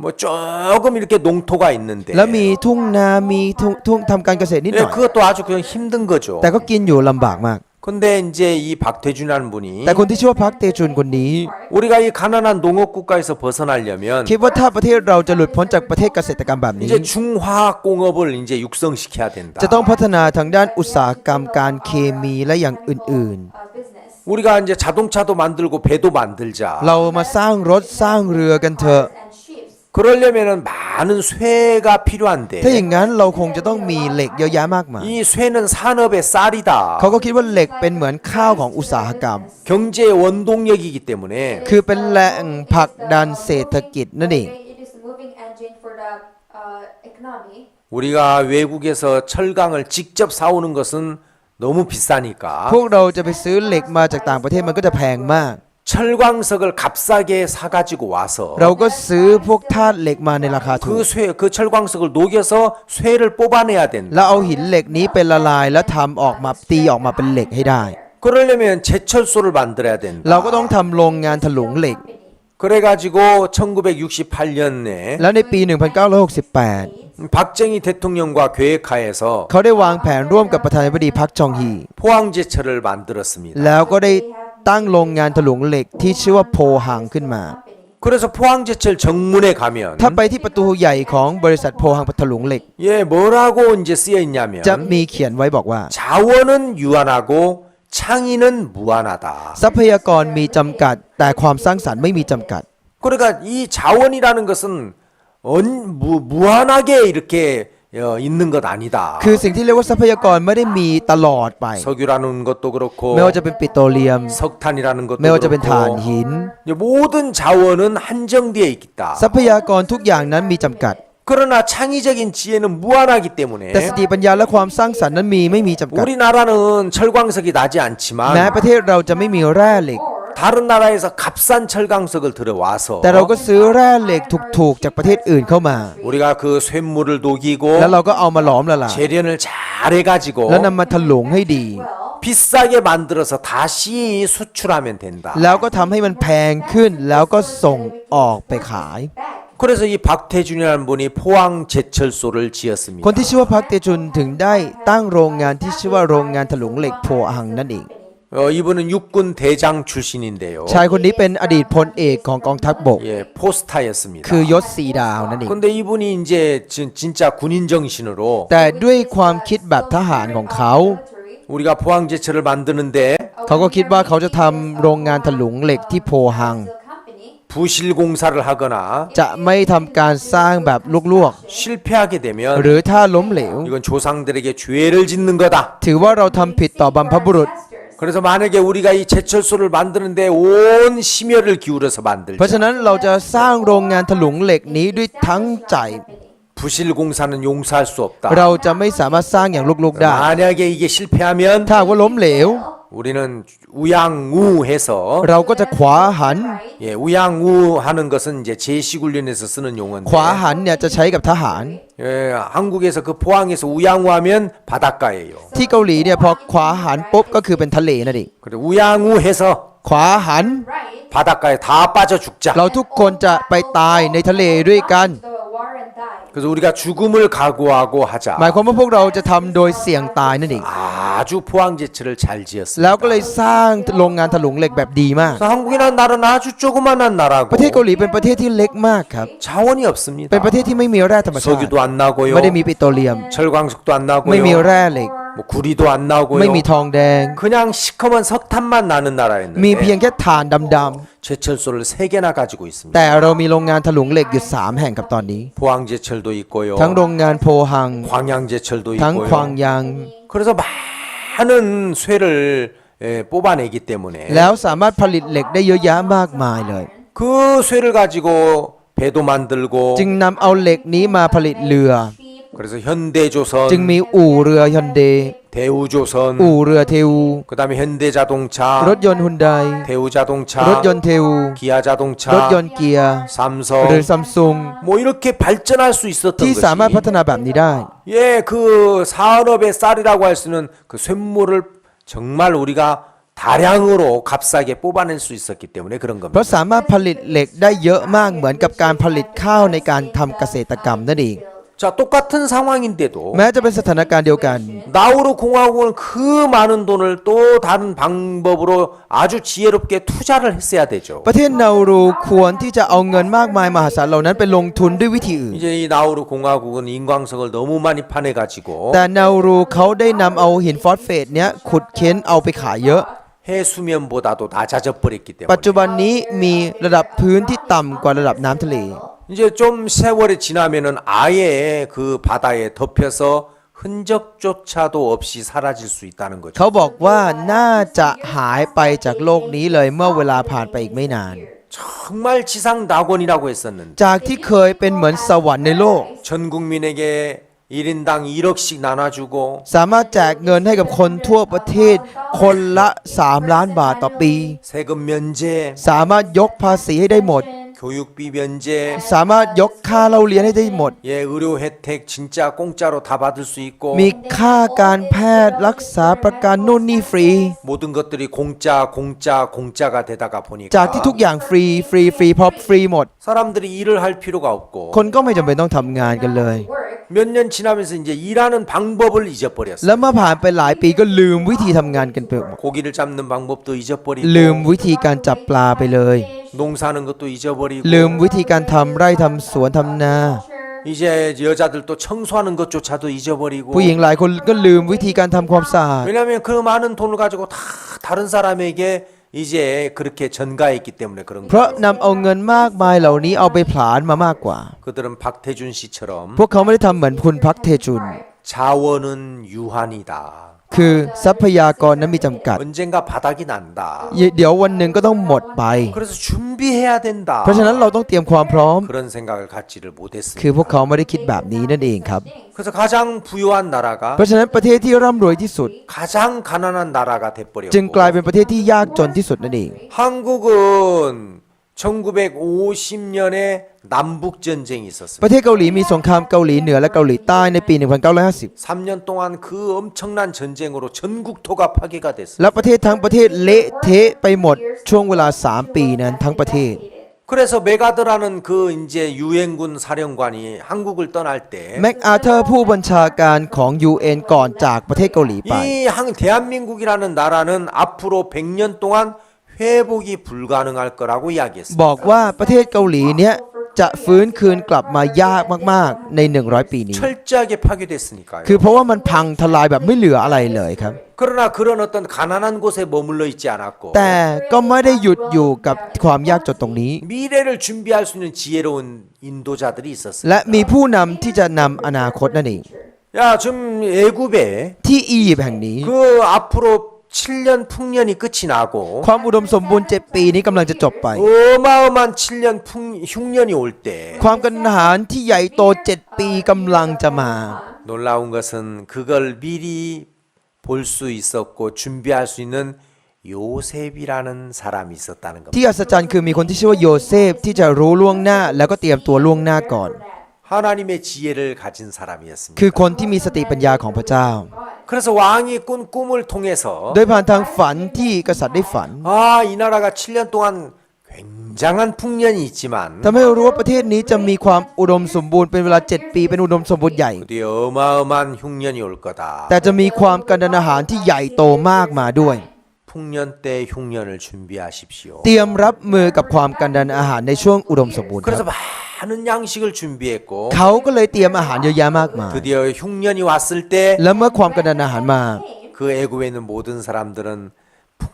뭐 조금 이렇게 농토가 있는데 แล้วมีทุ่งนามีทุ่งทำการเกษตรนิดห 예, น่อย 그것도 아주 그냥 힘든 거죠. แต่ก็กินอยู่ลำบากมาก 근데 이제 이 박태준이라는 분이 แต่คนที่ชื่อว่าพักเตจุนคนนี้ 우리가 이 가난한 농업 국가에서 벗어나려면 คิดว่าถ้าประเทศเราจะหลุดพ้นจากประเทศเกษตรกรรมแบบนี้ 이제 중화학 공업을 이제 육성시켜야 된다. จะต้องพัฒนาทางด้านอุตสาหกรรมการเคมีและอย่างอื่น business 우리가 이제 자동차도 만들고 배도 만들자. ๆ เรามาสร้างรถสร้างเรือกันเถอะ and ships. 그러려면은 많은 쇠가 필요한데 ถ้าอย่างนั้นเราคงจะต้องมีเหล็กเยอะแยะมากมาย 이 쇠는 산업의 쌀이다. เขาก็คิดว่าเหล็กเป็นเหมือนข้าวของอุตสาหกรรม 경제의 원동력이기 때문에 คือเป็นแหล่งผลักดันเศรษฐกิจนั่นเอง It is a moving engine for the economy. 우리가 외국에서 철강을 직접 사오는 것은 너무 비싸니까 พวกเราจะไปซื้อเหล็กมาจากต่างประเทศมันก็จะแพงมาก 철광석을 값싸게 사가지고 와서 เราก็ซื้อพวกธาตุเหล็กมาในราคาถูก 그 철광석을 녹여서 쇠를 뽑아내야 된다. แล้วเอาหินเหล็กนี้เป็นละลายแล้วทำออกมาตีออกมาเป็นเหล็กให้ได้ 그러려면 제철소를 만들어야 된다. เราก็ต้องทำโรงงานถลุงเหล็ก 그래가지고 1968년에 แล้วในปี 1968 박정희 대통령과 계획하에서 เขาได้วางแผนร่วมกับประธานาธิบดีพักจองฮี 포항제철을 만들었습니다. แล้วก็ได้ตั้งโรงงานถลุงเหล็กที่ชื่อว่าโพหังขึ้นมา 그래서 포항제철 정문에 가면 ถ้าไปที่ประตูใหญ่ของบริษัทโพหังถลุงเหล็ก 예 뭐라고 이제 쓰여 있냐면 จะมีเขียนไว้บอกว่า 자원은 유한하고 창의는 무한하다. ทรัพยากรมีจำกัด แต่ความสร้างสรรค์ไม่มีจำกัด 그러니까 이 자원이라는 것은 무한하게 이렇게 있는 것 아니다. คือสิ่งที่เรียกว่าทรัพยากรไม่ได้มีตลอดไป 석유라는 것도 그렇고 ไม่ว่าจะเป็นปิโตรเลียม 석탄이라는 것도 ไม่ว่าจะเป็นถ่าน 그렇고 หิน 이제 모든 자원은 한정되어 있다. ทรัพยากรทุกอย่างนั้นมีจำกัด 그러나 창의적인 지혜는 무한하기 때문에 แต่สติปัญญาและความสร้างสรรค์นั้นไม่มีจำกัด 우리나라는 철광석이 나지 않지만 แม้ประเทศเราจะไม่มีแร่เหล็ก 다른 나라에서 값싼 철광석을 들여와서 แต่เราก็ซื้อแร่เหล็กถูกๆจากประเทศอื่นเข้ามา 우리가 그 쇳물을 녹이고 แล้วเราก็เอามาหลอมละลาย 재련을 잘 해가지고 แล้วนำมาถลุงให้ดี 비싸게 만들어서 다시 수출하면 된다. แล้วก็ทำให้มันแพงขึ้น แล้วก็ส่งออกไปขาย 그래서 이 박태준이라는 분이 포항 제철소를 คน 지었습니다. ที่ชื่อว่าพักเตจุนถึงได้ตั้งโรงงานที่ชื่อว่าโรงงานถลุงเหล็กโพหังนั่นเอง 이분은 육군 대장 출신인데요. ชายคนนี้เป็นอดีตพลเอกของกองทัพบก 예, 포스타였습니다. คือยศสีดาวนั่นเอง 근데 이분이 이제 진짜 군인 정신으로 แต่ด้วยความคิดแบบทหารของเขา 우리가 포항 제철을 만드는데 เขาก็คิดว่าเขาจะทำโรงงานถลุงเหล็กที่โพหัง 부실 공사를 하거나 จะไม่ทำการสร้างแบบลวก 실패하게 ๆ 되면 หรือถ้าล้มเหลว 이건 조상들에게 죄를 짓는 거다. ถือว่าเราทำผิดต่อบรรพบุรุษ 그래서 만약에 우리가 이 제철소를 만드는데 온 심혈을 기울여서 เพราะฉะ 만들자. นั้นเราจะสร้างโรงงานถลุงเหล็กนี้ด้วยทั้งใจ 부실 공사는 용서할 수 없다. เราจะไม่สามารถสร้างอย่างลุกๆได้ 만약에 이게 실패하면 ถ้าหากว่าล้มเหลว 우리는 우양우해서 เราก็จะขวาหัน 예, 우양우하는 것은 이제 제시훈련에서 쓰는 용어인데 ขวาหันเนี่ยจะใช้กับทหาร 예, 한국에서 그 포항에서 우양우하면 바닷가예요. ที่เกาหลีเนี่ยพอขวาหันปุ๊บก็คือเป็นทะเลนั่นเอง 그래 우양우해서 ขวาหัน Right. 바닷가에 다 빠져 죽자. เราทุกคนจะไปตายในทะเลด้วยกัน The water and die. 그래서 우리가 죽음을 각오하고 하자. หมายความว่าพวกเราจะทำโดยเสี่ยงตายนั่นเอง 아주 포항제철을 잘 지었습니다. แล้วก็เลยสร้างโรงงานถลุงเหล็กแบบดีมาก 그래서 한국이라는 나라는 아주 조그만한 나라고 ประเทศเกาหลีเป็นประเทศที่เล็กมากครับ 자원이 없습니다. เป็นประเทศที่ไม่มีแร่ธรรมชาติ 석유도 안 나고요. ไม่ได้มีปิโตรเลียม 철광석도 안 ไม่มี 나고요. แร่เหล็ก 뭐 구리도 안 나고요. ไม่มีทองแดง 그냥 시커먼 석탄만 나는 มีเพียง 나라였는데 แค่ถ่านดำ 제철소를 3개나 가지고 ๆ 있습니다. แต่เรามีโรงงานถลุงเหล็กอยู่3แห่งกับตอนนี้ 포항제철도 있고요. ทั้งโรงงานโพหัง 광양제철도 ทั้งควาง 있고요. ยัง 그래서 많은 쇠를 뽑아내기 때문에 แล้วสามารถผลิตเหล็กได้เยอะแยะมากมายเลย 그 쇠를 가지고 배도 만들고 จึงนำเอาเหล็กนี้มาผลิตเรือ 그래서 현대조선, จึงมีอู่เรือฮอนเด 대우조선, อู่เรือเทวู 그다음에 현대자동차, รถยนต์ฮุนได 대우자동차, รถยนต์เทวู 기아자동차, รถยนต์เกียร์ 삼성 หรือซัมซุง 뭐 이렇게 발전할 수 있었던 ที่สามารถพัฒ 것이 นาแบบนี้ได้ 예, 그 산업의 쌀이라고 할 수는 그 쇳물을 정말 우리가 다량으로 값싸게 뽑아낼 수 있었기 때문에 그런 เพ 겁니다. ราะสามารถผลิตเหล็กได้เยอะมากเหมือนกับการผลิตข้าวในการทำเกษตรกรรมนั่นเอง 자, 똑같은 상황인데도 แม้จะเป็นสถานการณ์เดียวกัน 나우루 공화국은 그 많은 돈을 또 다른 방법으로 아주 지혜롭게 투자를 했어야 되죠. ประเทศนาอูรูควรที่จะเอาเงินมากมายมหาศาลเหล่านั้นไปลงทุนด้วยวิธีอื่น 이제 이 나우루 공화국은 인광석을 너무 많이 파내가지고 แต่นาอูรูเขาได้นำเอาหินฟอสเฟตเนี้ยขุดเค้นเอาไปขายเยอะ 해수면보다도 낮아져 버렸기 ปัจ 때문에 จุบันนี้มีระดับพื้นที่ต่ำกว่าระดับน้ำทะเล 이제 좀 세월이 지나면은 아예 그 바다에 덮여서 흔적조차도 없이 사라질 수 있다는 거죠. เขาบอกว่าน่าจะหายไปจากโลกนี้เลยเมื่อเวลาผ่านไปอีกไม่นาน 정말 지상 낙원이라고 했었는데 จากที่เคยเป็นเหมือนสวรรค์ในโลก 전 국민에게 1인당 1억씩 나눠주고 สามารถแจกเงินให้กับคนทั่วประเทศ คนละ 3 ล้านบาทต่อปี 세금 면제, สามารถยกภาษีให้ได้หมด 교육비 면제, สามารถยกค่าเล่าเรียนให้ได้หมด 예, 의료 혜택 진짜 공짜로 다 받을 수 있고 มีค่าการแพทย์รักษาประกันนู่นนี่ฟรี 모든 것들이 공짜가 되다가 จาก 보니까 ที่ทุกอย่างฟรีพอฟรีหมด 사람들이 일을 할 필요가 없고 คนก็ไม่จำเป็นต้องทำงานกันเลย 몇 년 지나면서 이제 일하는 방법을 잊어버렸어요. แล้วเมื่อผ่านไปหลายปีก็ลืมวิธีทำงานกันไปหมด 고기를 잡는 방법도 ลืม 잊어버리고 วิธีการจับปลาไปเลย 농사하는 것도 잊어버리고 ลืมวิธีการทำไร่ทำสวนทำนา 이제 여자들도 청소하는 것조차도 잊어버리고 ผู้หญิงหลายคนก็ลืมวิธีการทำความสะอาด 왜냐하면 그 많은 돈을 가지고 다 다른 사람에게 이제 그렇게 전가했기 때문에 그런 เพราะ 거예요. นำเอาเงินมากมายเหล่านี้เอาไปผลาญมามากกว่า 그들은 박태준 씨처럼 พวกเขาไม่ได้ทำเหมือนคุณพักเทจุน 자원은 유한이다. คือทรัพยากรนั้นมีจำกัด 언젠가 바닥이 난다. เดี๋ยววันหนึ่งก็ต้องหมดไป 그래서 준비해야 된다. เพราะฉะนั้นเราต้องเตรียมความพร้อม 그런 생각을 갖지를 คือ 못했습니다. พวกเขาไม่ได้คิดแบบนี้นั่นเองครับ 그래서 가장 부유한 나라가 เพราะฉะนั้นประเทศที่ร่ำรวยที่สุด 가장 가난한 나라가 จึงกลาย 돼버렸고 เป็นประเทศที่ยากจนที่สุดนั่นเอง 한국은 1950년에 남북 전쟁이 ป 있었습니다. ระเทศเกาหลีมีสงครามเกาหลีเหนือและเกาหลีใต้ในปี 1950 3년 동안 그 엄청난 전쟁으로 전국토가 파괴가 됐어요. และประเทศทั้งประเทศเละเทะไปหมดช่วงเวลา 3 ปีนั้นทั้งประเทศ 그래서 메가드라는 그 이제 유엔군 사령관이 한국을 떠날 때 แม็กอาเธอร์ผู้บัญชาการของ UN ก่อนจากประเทศเกาหลีไป 이 대한민국이라는 나라는 앞으로 100년 동안 회복이 불가능할 거라고 이야기했습니다. บอกว่าประเทศเกาหลีเนี้ยจะฟื้นคืนกลับมายากมากๆใน 100 ปีนี้ 철저하게 파괴됐으니까요. คือเพราะว่ามันพังทลายแบบไม่เหลืออะไรเลยครับ 그러나 그런 어떤 가난한 곳에 머물러 있지 않았고 แต่ก็ไม่ได้หยุดอยู่กับความยากจนตรงนี้ 미래를 준비할 수 있는 지혜로운 인도자들이 있었어요. และมีผู้นำที่จะนำอนาคตนั่นเอง 야, 지금 애굽에 ที่อียิปต์แห่งนี้ 그 앞으로 7년 풍년이 끝이 나고 ความอุดมสมบูรณ์ 7 ปีนี้กำลังจะจบไป 어마어마한 7년 흉년이 올 때 ความกันหารที่ใหญ่โต 7 ปีกำลังจะมา 놀라운 것은 그걸 미리 볼 수 있었고 준비할 수 있는 요셉이라는 사람이 있었다는 겁니다. ที่อัศจรรย์คือมีคนที่ชื่อว่าโยเซฟที่จะรู้ล่วงหน้าแล้วก็เตรียมตัวล่วงหน้าก่อน 하나님의 지혜를 가진 사람이었습니다. คือคนที่มีสติปัญญาของพระเจ้า 그래서 왕이 꾼 꿈을 통해서 โดยผ่านทางฝันที่กษัตริย์ได้ฝัน 이 나라가 7년 동안 굉장한 풍년이 있지만 ทำให้รู้ว่าประเทศนี้จะมีความอุดมสมบูรณ์เป็นเวลา 7 ปีเป็นอุดมสมบูรณ์ใหญ่ 뒤에 어마어마한 흉년이 올 거다. แต่จะมีความกันดารอาหารที่ใหญ่โตมากมาด้วย 풍년 때 흉년을 준비하십시오. เตรียมรับมือกับความกันดารอาหารในช่วงอุดมสมบูรณ์ค 그래서 รับ 많은 양식을 준비했고 เขาก็เลยเตรียมอาหารเยอะแยะมากมาย 드디어 흉년이 왔을 때 그 และเมื่อความกันดารอาหารมา 애굽에 있는 모든 사람들은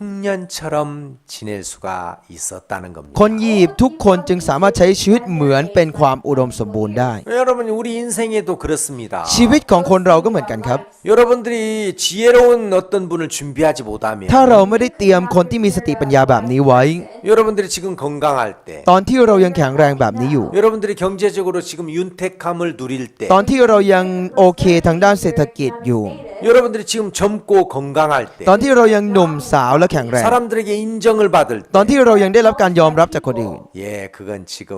풍년처럼 지낼 수가 있었다는 겁니다. คนยียิปต์ทุกคนจึงสามารถใช้ชีวิตเหมือนเป็นความอุดมสมบูรณ์ได้ 여러분 우리 인생에도 그렇습니다. ชีวิตของคนเราก็เหมือนกันครับ 여러분들이 지혜로운 어떤 분을 준비하지 못하면 ถ้าเราไม่ได้เตรียมคนที่มีสติปัญญาแบบนี้ไว้ 여러분들이 지금 건강할 때 ตอนที่เรายังแข็งแรงแบบนี้อยู่ 여러분들이 경제적으로 지금 윤택함을 누릴 때 ตอนที่เรายังโอเคทางด้านเศรษฐกิจอยู่ 여러분들이 지금 젊고 건강할 때 ตอนที่เรายังหนุ่มสาวและแข็งแรง 사람들에게 인정을 받을 ตอนที่เรายังได้รับการยอมรับจากคนอื่น 예, 그건 지금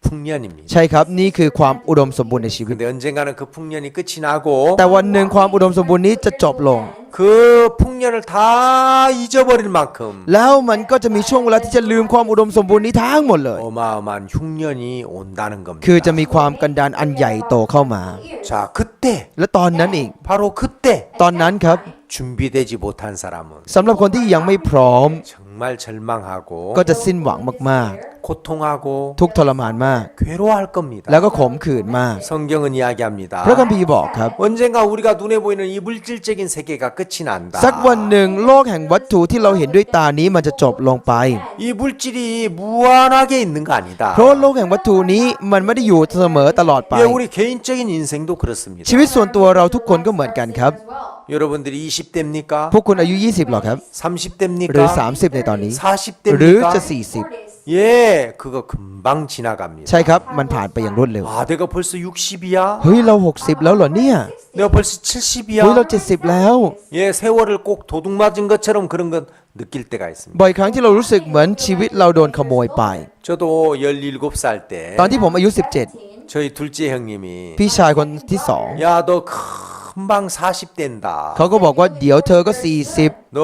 풍년입니다. ใช่ครับนี่คือความอุดมสมบูรณ์ในชีวิต 근데 언젠가는 그 풍년이 끝이 나고 แต่วันหนึ่งความอุดมสมบูรณ์นี้จะจบลง 그 풍년을 다 잊어버릴 만큼 แล้วมันก็จะมีช่วงเวลาที่จะลืมความอุดมสมบูรณ์นี้ทั้งหมดเลย 어마어마한 흉년이 온다는 겁니다. คือจะมีความกันดารอันใหญ่โตเข้ามา 자, 그때 และตอนนั้นเอง 바로 그때 ตอนนั้นครับ 준비되지 못한 사람은 สำหรับคนที่ยังไม่พร้อม 정말 절망하고 ก็จะสิ้นหวังมาก 고통하고 ๆ ทุกข์ทรมานมาก 괴로워할 겁니다. แล้วก็ขมขื่นมาก 성경은 이야기합니다. พระคัมภีร์บอกครับ 언젠가 우리가 눈에 보이는 이 물질적인 세계가 끝이 난다. สักวันหนึ่งโลกแห่งวัตถุที่เราเห็นด้วยตานี้มันจะจบลงไป 이 물질이 무한하게 있는 거 아니다. เพราะว่าโลกแห่งวัตถุนี้มันไม่ได้อยู่เสมอตลอดไป 예, 우리 개인적인 인생도 그렇습니다. ชีวิตส่วนตัวเราทุกคนก็เหมือนกันครับ as well. 여러분들이 20대입니까? พวกคุณอายุ 20หรอครับ หรือ 30대입니까? 30 ในตอนนี้ หรือ 40대입니까? จะ 예, 그거 금방 40 지나갑니다. ใช่ครับมันผ่านไปอย่างรวดเร็ว 아, 내가 벌써 60이야? เฮ้ยเรา60แล้วเหรอเนี่ย 내가 벌써 เฮ้ยเรา 70이야? 70แล้ว 예, 세월을 꼭 도둑 맞은 것처럼 그런 건 느낄 때가 있습니다. บ่อยครั้งที่เรารู้สึกเหมือนชีวิตเราโดนขโมยไป 저도 17살 때 ตอนที่ผมอายุ 저희 둘째 형님이 17 พี่ชายคนที่สอง 야, 너 금방 40 된다. เขาก็บอกว่าเดี๋ยวเธอก็ 40 너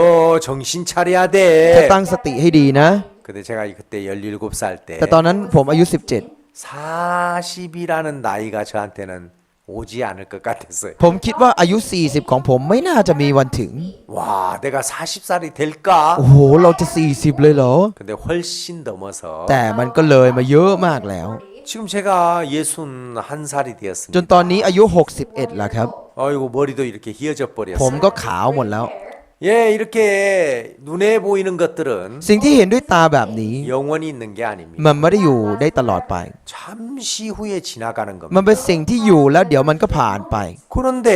정신 차려야 เธอ 돼. ตั้งสติให้ดีนะ 근데 제가 그때 17살 때 แต่ตอนนั้นผมอายุ 40이라는 나이가 저한테는 오지 않을 것 같았어요. 17 ผมคิดว่าอายุ 40 ของผมไม่น่าจะมีวันถึง 와, 내가 40살이 될까? โอ้โห เราจะ 40 เลยเหรอ 근데 훨씬 넘어서 แต่มันก็เลยมาเยอะมากแล้ว 지금 제가 61살이 จน 되었습니다. ตอนนี้อายุ 61 แล้วครับ 아이고 머리도 이렇게 휘어져 ผม 버렸어요. ก็ขาวหมดแล้ว 예, 이렇게 눈에 보이는 것들은 สิ่งที่เห็นด้วยตาแบบนี้ 영원히 있는 게 아닙니다. มันไม่ได้อยู่ได้ตลอดไป 잠시 후에 지나가는 มัน 겁니다. เป็นสิ่งที่อยู่แล้วเดี๋ยวมันก็ผ่านไป 그런데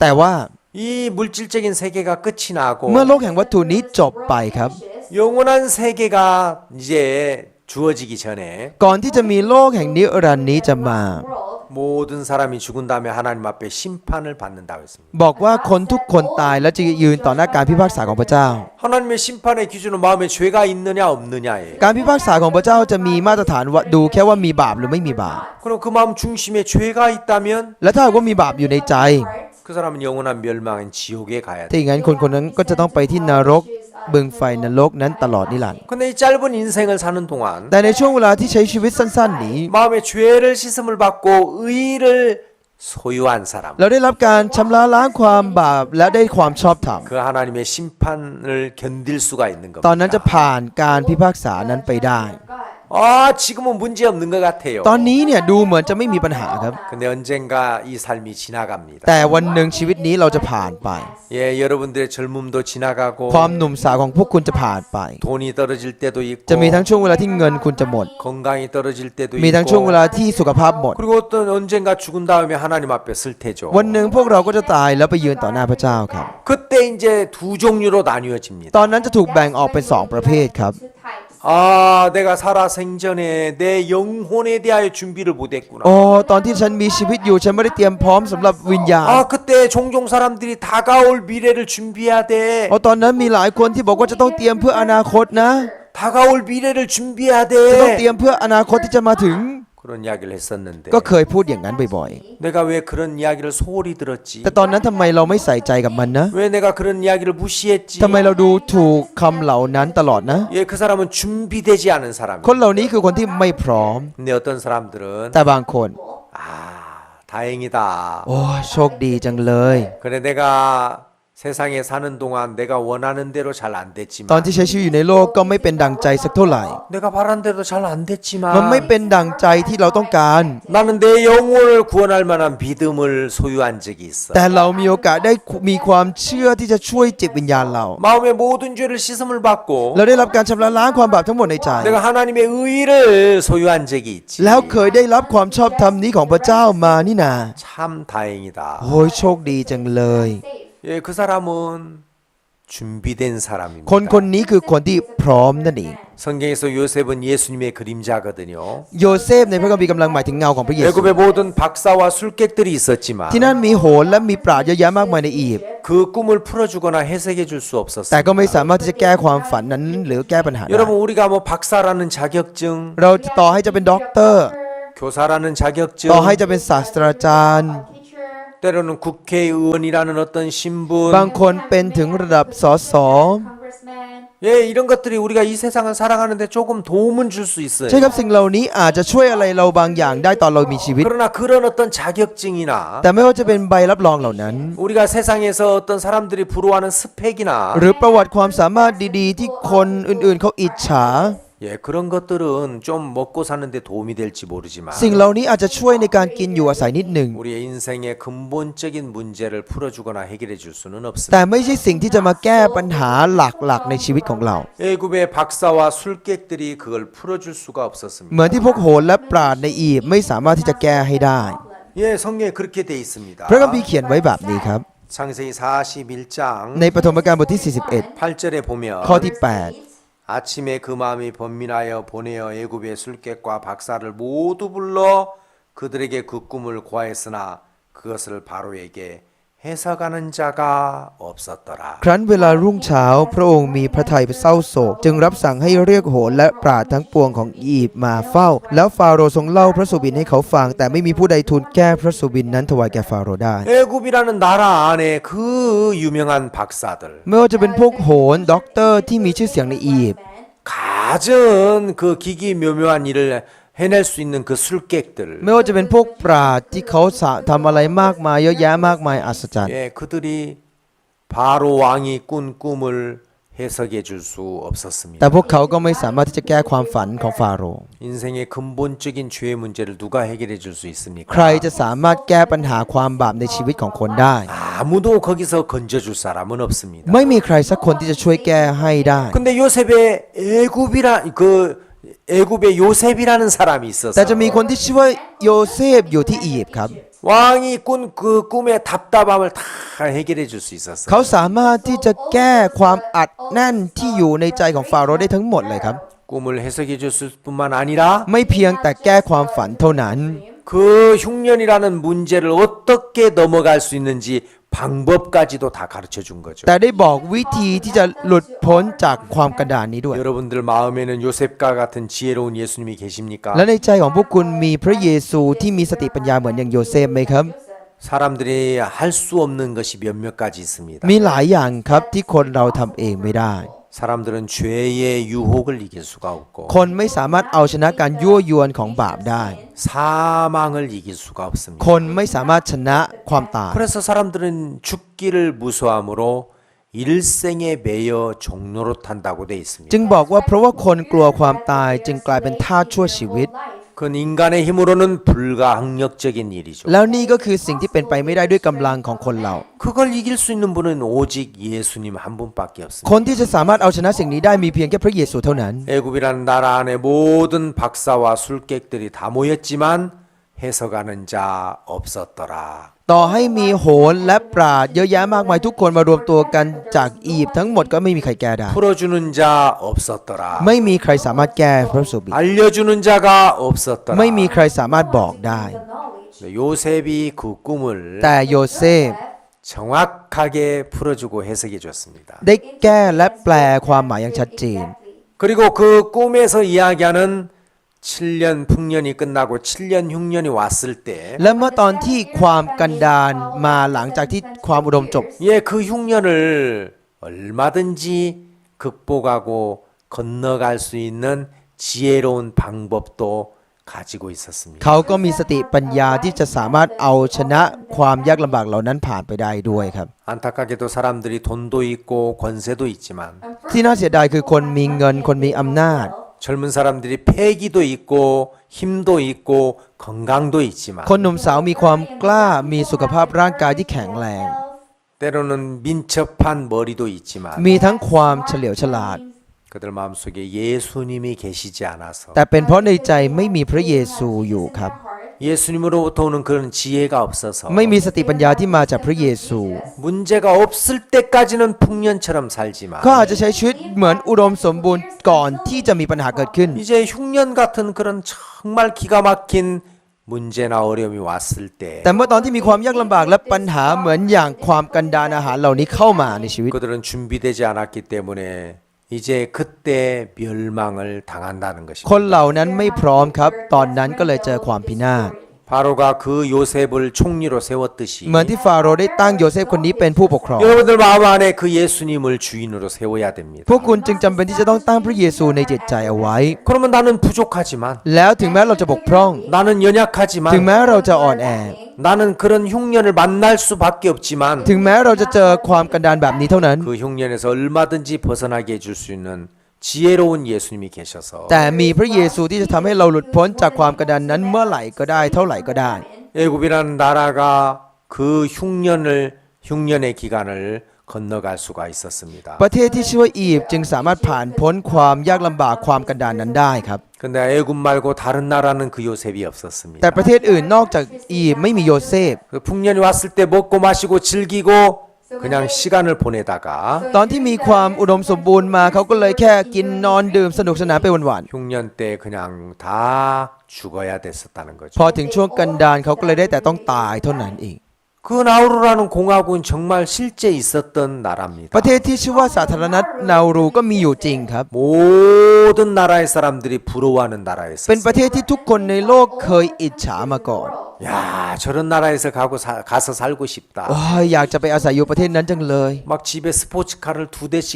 แต่ว่า 이 물질적인 세계가 끝이 나고 เมื่อโลกแห่งวัตถุนี้จบไปครับ 영원한 세계가 이제 주어지기 전에 ก่อนที่จะมีโลกแห่งนิรันดร์นี้จะมา World. 모든 사람이 죽은 다음에 하나님 앞에 심판을 받는다고 했습니다. บอกว่าคนทุกคนตายแล้วจะยืนต่อหน้าการพิพากษาของพระเจ้า 하나님의 심판의 기준은 마음에 죄가 있느냐 없느냐예요. การพิพากษาของพระเจ้าจะมีมาตรฐานว่าดูแค่ว่ามีบาปหรือไม่มีบาป 그럼 그 마음 중심에 죄가 있다면 และถ้าหากว่ามีบาปอยู่ในใจ 그 사람은 영원한 멸망인 지옥에 가야 돼. ถ้าอย่างนั้นคนคนนั้นก็จะต้องไปที่นรกบึงไฟนรกนั้นตลอดนิรันดร์ 근데 이 짧은 인생을 사는 동안 แต่ในช่วงเวลาที่ใช้ชีวิตสั้นๆนี้ 마음의 죄를 씻음을 받고 의를 소유한 사람 เราได้รับการชำระล้างความบาปและได้ความชอบธรรม 그 하나님의 심판을 견딜 수가 있는 ตอนนั้นจะ 겁니다. ผ่านการพิพากษานั้นไปได้ God. 아, 지금은 문제 없는 것 같아요. ตอนนี้เนี่ยดูเหมือนจะไม่มีปัญหาครับ 근데 언젠가 이 삶이 지나갑니다. แต่วันหนึ่งชีวิตนี้เราจะผ่านไป 예, 여러분들의 젊음도 지나가고 ความหนุ่มสาวของพวกคุณจะผ่านไป 돈이 떨어질 때도 있고 จะมีทั้งช่วงเวลาที่เงินคุณจะหมด 건강이 떨어질 때도 มีทั้งช่วงเว 있고 ลาที่สุขภาพหมด 그리고 어떤 언젠가 죽은 다음에 하나님 앞에 설 테죠. วันหนึ่งพวกเราก็จะตายแล้วไปยืนต่อหน้าพระเจ้าครับ 그때 이제 두 종류로 나뉘어집니다. ตอนนั้นจะถูกแบ่งออกเป็น 2 ประเภทครับ Two types. 아, 내가 살아 생전에 내 영혼에 대하여 준비를 못했구나. อ๋อตอนที่ฉันมีชีวิตอยู่ฉันไม่ได้เตรียมพร้อมสำหรับวิญญาณ 아, 그때 종종 사람들이 다가올 미래를 준비해야 돼. อ๋อตอนนั้นมีหลายคนที่บอกว่าจะต้องเตรียมเพื่ออนาคตนะ 다가올 미래를 준비해야 จะต้องเตรี 돼. ยมเพื่ออนาคตที่จะมาถึง 그런 이야기를 했었는데 ก็เคยพูดอย่างนั้นบ่อย 내가 왜 그런 이야기를 소홀히 ๆ 들었지? แต่ตอนนั้นทำไมเราไม่ใส่ใจกับมันนะ 왜 내가 그런 이야기를 무시했지? ทำไมเราดูถูกคำเหล่านั้นตลอดนะ 예, 그 사람은 준비되지 않은 사람. คนเหล่านี้คือคนที่ไม่พร้อม 근데 어떤 사람들은 แต่บางคน 아, 다행이다. โอ้ยโชคดีจังเลย 그래 내가 세상에 사는 동안 내가 원하는 대로 잘 안 ตอน 됐지만 ที่ใช้ชีวิตอยู่ในโลกก็ไม่เป็นดังใจสักเท่าไหร่ 내가 바란 대로 잘 안 มันไม่ 됐지만 เป็นดังใจที่เราต้องการ 나는 내 영혼을 구원할 만한 믿음을 소유한 적이 있어. แต่เรามีโอกาสได้มีความเชื่อที่จะช่วยจิตวิญญาณเรา 마음의 모든 죄를 씻음을 받고 เราได้รับการชำระล้างความบาปทั้งหมดในใจ 내가 하나님의 의를 소유한 적이 있지. แล้วเคยได้รับความชอบธรรมนี้ของพระเจ้ามานี่นา 참 다행이다. โอ้ยโชคดีจังเลย Safe. 예, 그 사람은 준비된 사람입니다. คนคนนี้คือคนที่พร้อมนั่นเอง 성경에서 요셉은 예수님의 그림자거든요. โยเซฟในพระคัมภีร์กำลังหมายถึงเงาของพระเยซู 애굽의 모든 박사와 술객들이 있었지만 ที่นั่นมีโหรและมีปราชญ์เยอะแยะมากมายในอียิปต์ 그 꿈을 풀어주거나 해석해 줄 수 แต่ก็ไม่ 없었습니다. สามารถที่จะแก้ความฝันนั้นหรือแก้ปัญหาได้ 여러분 우리가 뭐 박사라는 자격증, เราจะต่อให้จะเป็นด็อกเตอร์ 교사라는 자격증, ต่อให้จะเป็นศาสตราจารย์ Teacher. 때로는 국회의원이라는 어떤 신분, บางคนเป็นถึงระดับสส Congressman. 예, 이런 것들이 우리가 이 세상을 살아가는데 조금 도움은 줄 수 있어요. ใช่ครับสิ่งเหล่านี้อาจจะช่วยอะไรเราบางอย่างได้ตอนเรามีชีวิต 그러나 그런 어떤 자격증이나 แต่ไม่ว่าจะเป็นใบรับรองเหล่านั้น 우리가 세상에서 어떤 사람들이 부러워하는 스펙이나 หรือประวัติความสามารถดีๆ ที่คนอื่นๆเขาอิจฉา 예, 그런 것들은 좀 먹고 사는데 도움이 될지 모르지만 สิ่งเหล่านี้อาจจะช่วยในการกินอยู่อาศัยนิดหนึ่ง 우리의 인생의 근본적인 문제를 풀어주거나 해결해 줄 수는 แต่ 없습니다. ไม่ใช่สิ่งที่จะมาแก้ปัญหาหลักๆในชีวิตของเรา 애굽의 박사와 술객들이 그걸 풀어줄 수가 เห 없었습니다. มือนที่พวกโหรและปราชญ์ในอียิปต์ไม่สามารถที่จะแก้ให้ได้ 예, 성경에 그렇게 돼 있습니다. พระคัมภีร์เขียนไว้แบบนี้ครับ 창세기 41장 ในปฐมกาลบทที่ 8절에 41 보면 ข้อที่ 아침에 그 마음이 번민하여 보내어 애굽의 술객과 박사를 모두 불러 그들에게 그 꿈을 고하였으나 그것을 바로에게 해석하는 자가 없었더라. 8 ครั้นเวลารุ่งเช้าพระองค์มีพระทัยเศร้าโศก จึงรับสั่งให้เรียกโหรและปราชญ์ทั้งปวงของอียิปต์มาเฝ้า แล้วฟาโรห์ทรงเล่าพระสุบินให้เขาฟัง แต่ไม่มีผู้ใดทูลแก้พระสุบินนั้นถวายแก่ฟาโรห์ได้ 애굽이라는 나라 안에 그 유명한 박사들, ไม่ว่าจะเป็นพวกโหรด็อกเตอร์ที่มีชื่อเสียงในอียิปต์ 가진 그 기기묘묘한 일을 해낼 수 있는 그 술객들, ไม่ว่าจะเป็นพวกปราชญ์ที่เขาทำอะไรมากมายเยอะแยะมากมายอัศจรรย์ 예, 그들이 바로 왕이 꾼 꿈을 해석해 줄 수 แต่ 없었습니다. พวกเขาก็ไม่สามารถที่จะแก้ความฝันของฟาโรห์ 인생의 근본적인 죄의 문제를 누가 해결해 줄 수 ใคร 있습니까? จะสามารถแก้ปัญหาความบาปในชีวิตของคนได้ 아무도 거기서 건져줄 사람은 없습니다. ไม่มีใครสักคนที่จะช่วยแก้ให้ได้ 근데 요셉의 애굽의 요셉이라는 사람이 แต่ 있었어. จะมีคนที่ชื่อว่าโยเซฟอยู่ที่อียิปต์ครับ 왕이 꾼 그 꿈의 답답함을 다 해결해 줄 수 있었어. เขาสามารถที่จะแก้ความอัดแน่นที่อยู่ในใจของฟาโรห์ได้ทั้งหมดเลยครับ 꿈을 해석해 줬을 뿐만 아니라 ไม่เพียงแต่แก้ความฝันเท่านั้น 그 흉년이라는 문제를 어떻게 넘어갈 수 있는지 방법까지도 다 가르쳐 준 거죠. แต่ได้บอกวิธีที่จะหลุดพ้นจากความกระดานนี้ด้วย 여러분들 마음에는 요셉과 같은 지혜로운 예수님이 계십니까? และในใจของพวกคุณมีพระเยซูที่มีสติปัญญาเหมือนอย่างโยเซฟไหมครับ 사람들이 할 수 없는 것이 몇몇 가지 있습니다. มีหลายอย่างครับที่คนเราทำเองไม่ได้ 사람들은 죄의 유혹을 이길 수가 없고 คนไม่สามารถเอาชนะการยั่วยวนของบาปได้ 사망을 이길 수가 없습니다. คนไม่สามารถชนะความตาย 그래서 사람들은 죽기를 무서함으로 일생에 매여 종로로 탄다고 돼 있습니다. จึงบอกว่าเพราะว่าคนกลัวความตายจึงกลายเป็นทาสชั่วชีวิต 그건 인간의 힘으로는 불가항력적인 일이죠. แล้วนี่ก็คือสิ่งที่เป็นไปไม่ได้ด้วยกำลังของคนเรา 그걸 이길 수 있는 분은 오직 예수님 한 분밖에 ค 없습니다. นที่จะสามารถเอาชนะสิ่งนี้ได้มีเพียงแค่พระเยซูเท่านั้น 애굽이라는 나라 안에 모든 박사와 술객들이 다 모였지만 해석하는 자 없었더라. ต่อให้มีโหรและปราชญ์เยอะแยะมากมายทุกคนมารวมตัวกันจากอียิปต์ทั้งหมดก็ไม่มีใครแก้ได้ 풀어주는 자 없었더라. ไม่มีใครสามารถแก้พระสุบิน 알려주는 자가 없었더라. ไม่มีใครสามารถบอกได้ The knowledge. 요셉이 그 꿈을 แต่โยเซฟ 정확하게 풀어주고 해석해 줬습니다. ได้แก้และแปลความหมายอย่างชัดเจน 그리고 그 꿈에서 이야기하는 7년 풍년이 끝나고 7년 흉년이 왔을 때 และเมื่อตอนที่ความกันดารมาหลังจากที่ความอุดมจบ 예, 그 흉년을 얼마든지 극복하고 건너갈 수 있는 지혜로운 방법도 가지고 있었습니다. เขาก็มีสติปัญญาที่จะสามารถเอาชนะความยากลำบากเหล่านั้นผ่านไปได้ด้วยครับ 안타깝게도 사람들이 돈도 있고 권세도 있지만 ที่น่าเสียดายคือคนมีเงินคนมีอำนาจ 젊은 사람들이 패기도 있고 힘도 있고 건강도 있지만 คนหนุ่มสาวมีความกล้ามีสุขภาพร่างกายที่แข็งแรง 때로는 민첩한 머리도 있지만 มีทั้งความเฉลียวฉลาด 그들 마음속에 예수님이 계시지 않아서 แต่เป็นเพราะในใจไม่มีพระเยซูอยู่ครับ 예수님으로부터 오는 그런 지혜가 없어서 ไม่มีสติปัญญาที่มาจากพระเยซู 문제가 없을 때까지는 풍년처럼 살지만 ก็อาจจะใช้ชีวิตเหมือนอุดมสมบูรณ์ก่อนที่จะมีปัญหาเกิดขึ้น 이제 흉년 같은 그런 정말 기가 막힌 문제나 어려움이 왔을 때 แต่เมื่อตอนที่มีความยากลำบากและปัญหาเหมือนอย่างความกันดารอาหารเหล่านี้เข้ามาในชีวิต 그들은 준비되지 않았기 때문에 이제 그때 멸망을 당한다는 คน 것입니다. เหล่านั้นไม่พร้อมครับ ตอนนั้นก็เลยเจอความพินาศ 바로가 그 요셉을 총리로 세웠듯이 เหมือนที่ฟาโรห์ได้ตั้งโยเซฟคนนี้เป็นผู้ปกครอง 여러분들 마음 안에 그 예수님을 주인으로 세워야 됩니다. พวกคุณจึงจำเป็นที่จะต้องตั้งพระเยซูในจิตใจเอาไว้ 그러면 나는 부족하지만 แล้วถึงแม้เราจะบกพร่อง 나는 ถึง 연약하지만 แม้เราจะอ่อนแอ 나는 그런 흉년을 만날 수밖에 없지만 ถึงแม้เราจะเจอความกันดารแบบนี้เท่านั้น 그 흉년에서 얼마든지 벗어나게 해줄 수 있는 지혜로운 예수님이 계셔서 แต่มีพระเยซูที่จะทำให้เราหลุดพ้นจากความกันดารนั้นเมื่อไหร่ก็ได้เท่าไหร่ก็ได้ 애굽이라는 나라가 그 흉년의 기간을 건너갈 수가 있었습니다. ประเทศที่ชื่อว่าอียิปต์จึงสามารถผ่านพ้นความยากลำบากความกันดารนั้นได้ครับ 근데 애굽 말고 다른 나라는 그 요셉이 แต่ 없었습니다. ประเทศอื่นนอกจากอียิปต์ไม่มีโยเซฟ 그 풍년이 왔을 때 먹고 마시고 즐기고 그냥 시간을 보내다가 ตอนที่มีความอุดมสมบูรณ์มาเขาก็เลยแค่กินนอนดื่มสนุกสนานไปวัน 흉년 때 그냥 다 죽어야 됐었다는 ๆ 거죠. พอถึงช่วงกันดารเขาก็เลยได้แต่ต้องตายเท่านั้นเอง 그 나우루라는 공화국은 정말 실제 있었던 나라입니다. ประเทศที่ชื่อว่าสาธารณรัฐนาอูก็มีอยู่จริงครับ 모든 나라의 사람들이 부러워하는 เป็น 나라였어요. ประเทศที่ทุกคนในโลกเคยอิจฉามาก่อน 야, 저런 나라에서 가서 살고 싶다. โอ้ยอยากจะไปอาศัยอยู่ประเทศนั้นจังเลย 막 집에 스포츠카를 2대씩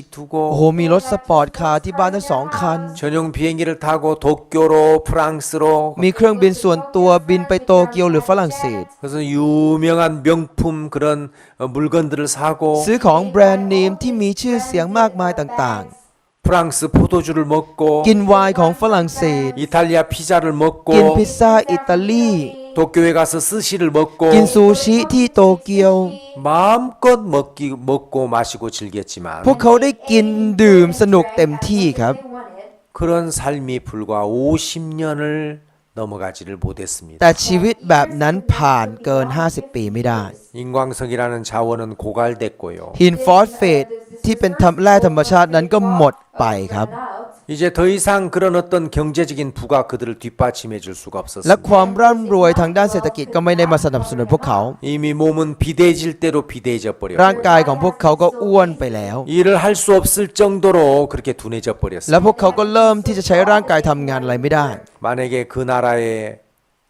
โอ้โห 두고 มีรถสปอร์ตคาร์ที่บ้านทั้ง2 คัน 전용 비행기를 타고 도쿄로 프랑스로 มีเครื่องบินส่วนตัวบินไปโตเกียวหรือฝรั่งเศส 그래서 유명한 명품 그런 물건들을 사고 ซื้อของแบรนด์เนมที่มีชื่อเสียงมากมายต่าง 프랑스 포도주를 먹고 ๆ กินไวน์ของฝรั่งเศส 이탈리아 피자를 กิน 먹고 พิซซ่าอิตาลี 도쿄에 가서 스시를 먹고 กินซูชิที่โตเกียว 마음껏 먹고 마시고 즐겼지만 พวกเขาได้กินดื่มสนุกเต็มที่ครับ 그런 삶이 불과 50년을 넘어가지를 못했습니다. แต่ชีวิตแบบนั้นผ่านเกิน 50 ปีไม่ได้ 인광석이라는 자원은 고갈됐고요. หินฟอสเฟตที่เป็นแร่ธรรมชาตินั้นก็หมดไปครับ 이제 더 이상 그런 어떤 경제적인 부가 그들을 뒷받침해 줄 수가 และ 없었습니다. ความร่ำรวยทางด้านเศรษฐกิจก็ไม่ได้มาสนับสนุนพวกเขา 이미 몸은 비대해질 대로 비대해져 ร่าง 버렸고 กายของพวกเขาก็อ้วนไปแล้ว 일을 할 수 없을 정도로 그렇게 둔해져 และ 버렸습니다. พวกเขาก็เริ่มที่จะใช้ร่างกายทำงานอะไรไม่ได้ 만약에 그 나라에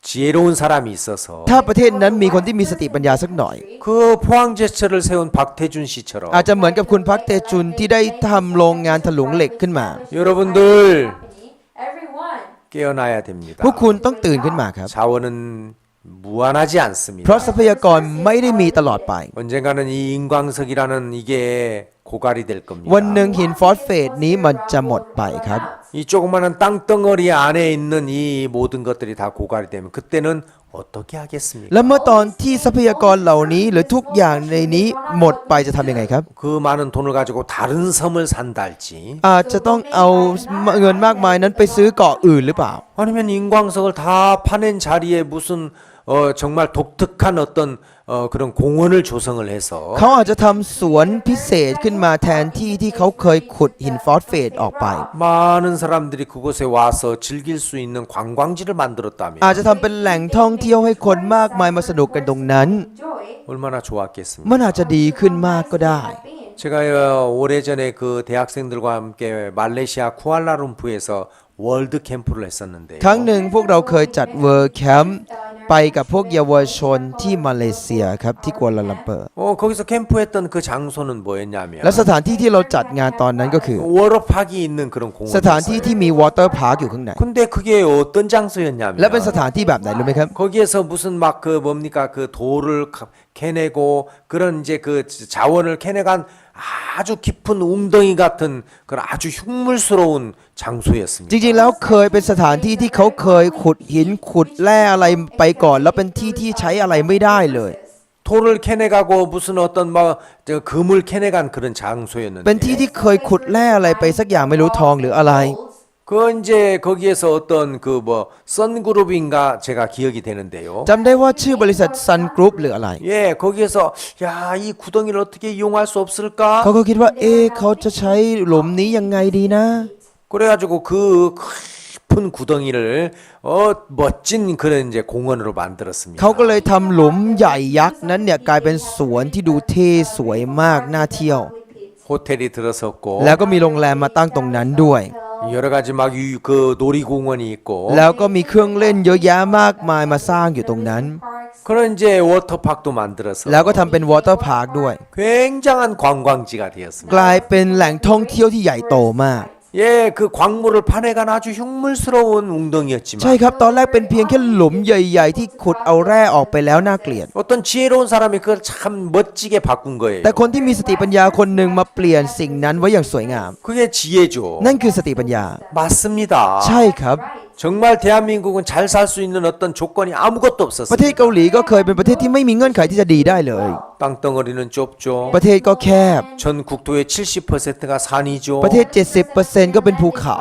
지혜로운 사람이 있어서 ถ้าประเทศนั้นมีคนที่มีสติปัญญาสักหน่อย 그 포항제철을 세운 박태준 씨처럼 อาจจะเหมือนกับคุณพักเตจุนที่ได้ทำโรงงานถลุงเหล็กขึ้นมา 여러분들 Everyone. 깨어나야 됩니다. พวกคุณต้องตื่นขึ้นมาครับ 자원은 무한하지 เพราะ 않습니다. ทรัพยากรไม่ได้มีตลอดไป 언젠가는 이 인광석이라는 이게 고갈이 될 วันหนึ่ง 겁니다. หินฟอสเฟตนี้มันจะหมดไปครับ 이 조그마한 땅덩어리 안에 있는 이 모든 것들이 다 고갈이 되면 그때는 어떻게 하겠습니까? แล้วเมื่อตอนที่ทรัพยากรเหล่านี้หรือทุกอย่างในนี้หมดไปจะทำยังไงครับ 그 많은 돈을 가지고 다른 섬을 산달지 อาจจะต้องเอาเงินมากมายนั้นไปซื้อเกาะอื่นหรือเปล่า 아니면 인광석을 다 파낸 자리에 무슨 정말 독특한 어떤 그런 공원을 조성을 해서 เขาอาจจะทำสวนพิเศษขึ้นมาแทนที่ที่เขาเคยขุดหินฟอสเฟตออกไป 많은 사람들이 그곳에 와서 즐길 수 있는 관광지를 만들었다면 อาจจะทำเป็นแหล่งท่องเที่ยวให้คนมากมายมาสนุกกันตรงนั้น Joy. 얼마나 좋았겠습니까? มันอาจจะดีขึ้นมากก็ได้ 제가 오래전에 그 대학생들과 함께 말레이시아 쿠알라룸푸르에서 월드 캠프를 했었는데 ครั้งหนึ่งพวกเราเคยจัดเวิร์แคมป์ ไปกับพวกเยาวชนที่มาเลเซียครับที่กัวลาลัมเปอร์ 거기서 캠프했던 그 장소는 뭐였냐면 และสถานที่ที่เราจัดงานตอนนั้นก็คือ 워터파크가 있는 그런 สถานที่ 공원이었어요. ที่มีวอเตอร์พาร์คอยู่ข้างใน 근데 그게 어떤 장소였냐면 และเป็นสถานที่แบบไหนรู้ไหมครับ 거기에서 무슨 막 그 뭡니까 그 돌을 캐내고 그런 이제 그 자원을 캐내간 아주 깊은 웅덩이 같은 그런 아주 흉물스러운 จ 장소였습니다. ริงๆแล้วเคยเป็นสถานที่ที่เขาเคยขุดหินขุดแร่อะไรไปก่อน แล้วเป็นที่ที่ใช้อะไรไม่ได้เลย 돌을 캐내가고 무슨 어떤 뭐 저 금을 캐내간 그런 เป็น 장소였는데 ที่ที่เคยขุดแร่อะไรไปสักอย่างไม่รู้ทองหรืออะไร 그 이제 거기에서 어떤 그 뭐 선그룹인가 제가 기억이 되는데요. จำได้ว่าชื่อบริษัทซันกรุ๊ปหรืออะไร 예, 거기에서 야, 이 구덩이를 어떻게 이용할 수 없을까? เขาก็คิดว่าเขาจะใช้หลุมนี้ยังไงดีนะ 그래가지고 그 깊은 구덩이를 멋진 그런 이제 공원으로 만들었습니다. เขาก็เลยทำหลุมใหญ่ยักษ์นั้นเนี่ยกลายเป็นสวนที่ดูเท่สวยมากน่าเที่ยว 호텔이 들어섰고 แล้วก็มีโรงแรมมาตั้งตรงนั้นด้วย 여러 가지 막 그 놀이공원이 있고 แล้วก็มีเครื่องเล่นเยอะแยะมากมายมาสร้างอยู่ตรงนั้น 그런 이제 워터파크도 만들어서 แล้วก็ทำเป็นวอเตอร์พาร์คด้วย 굉장한 관광지가 되었습니다. กลายเป็นแหล่งท่องเที่ยวที่ใหญ่โตมาก 예, 그 광물을 파내간 아주 흉물스러운 웅덩이였지만 ใช่ครับตอนแรกเป็นเพียงแค่หลุมใหญ่ๆที่ขุดเอาแร่ออกไปแล้วน่าเกลียด 어떤 지혜로운 사람이 그걸 참 멋지게 바꾼 거예요. แต่คนที่มีสติปัญญาคนหนึ่งมาเปลี่ยนสิ่งนั้นไว้อย่างสวยงาม 그게 지혜죠. นั่นคือสติปัญญา 맞습니다. ใช่ครับ 정말 대한민국은 잘 살 수 있는 어떤 조건이 아무것도 ประเทศ 없었어요. เกาหลีก็เคยเป็นประเทศที่ไม่มีเงื่อนไขที่จะดีได้เลย 땅덩어리는 좁죠. ประเทศก็แคบ 전 국토의 70%가 산이죠. ประเทศ 70% ก็เป็นภูเขา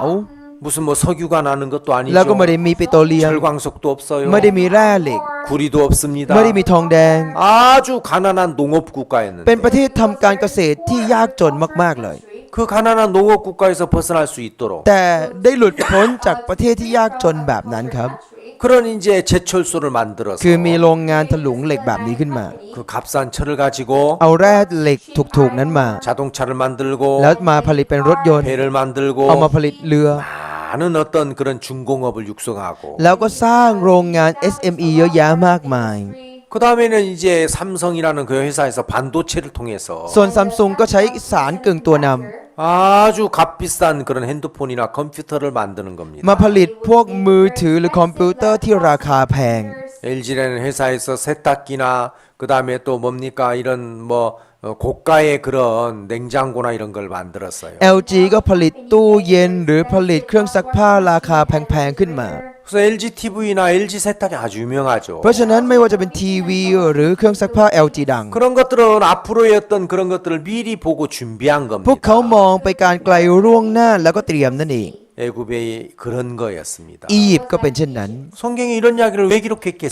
무슨 뭐 석유가 나는 것도 แล้วก็ไม่ 아니죠. ได้มีปิโตรเลียม 철광석도 없어요. ไม่ได้มีแร่เหล็ก 구리도 없습니다. ไม่ได้มีทองแดง 아주 가난한 농업 เป็น 국가였는데 ประเทศทำการเกษตรที่ยากจนมากๆเลย 그 가난한 농업 국가에서 벗어날 수 있도록 แต่ได้หลุดพ้นจากประเทศที่ยากจนแบบนั้นครับ 그런 이제 제철소를 만들어서 คือมีโรงงานถลุงเหล็กแบบนี้ขึ้นมา 그 값싼 철을 가지고 เอาแร่เหล็กถูกๆนั้นมา 자동차를 만들고 แล้วมาผลิตเป็นรถยนต์ 배를 เอามา 만들고 ผลิตเรือ 많은 어떤 그런 중공업을 육성하고 แล้วก็สร้างโรงงาน SME เยอะแยะมากมาย 그 다음에는 이제 삼성이라는 그 회사에서 반도체를 통해서 ส่วนซัมซุงก็ใช้สารกึ่งตัวนำ 아주 값비싼 그런 핸드폰이나 컴퓨터를 만드는 มา 겁니다. ผลิตพวกมือถือหรือคอมพิวเตอร์ที่ราคาแพง LG라는 회사에서 세탁기나 그 다음에 또 뭡니까 이런 뭐 고가의 그런 냉장고나 이런 걸 만들었어요. LG ก็ผลิตตู้เย็นหรือผลิตเครื่องซักผ้าราคาแพงๆขึ้นมา 그래서 LG TV나 LG 세탁이 아주 유명하죠. เพราะฉะนั้นไม่ว่าจะเป็นทีวีหรือเครื่องซักผ้า LG ดัง 그런 것들은 앞으로의 어떤 그런 것들을 미리 보고 준비한 พวกเขา 겁니다. มองไปการไกลล่วงหน้าแล้วก็เตรียมนั่นเอง 애굽의 그런 거였습니다. อียิปต์ก็เป็นเช่นนั้น 성경에 이런 이야기를 왜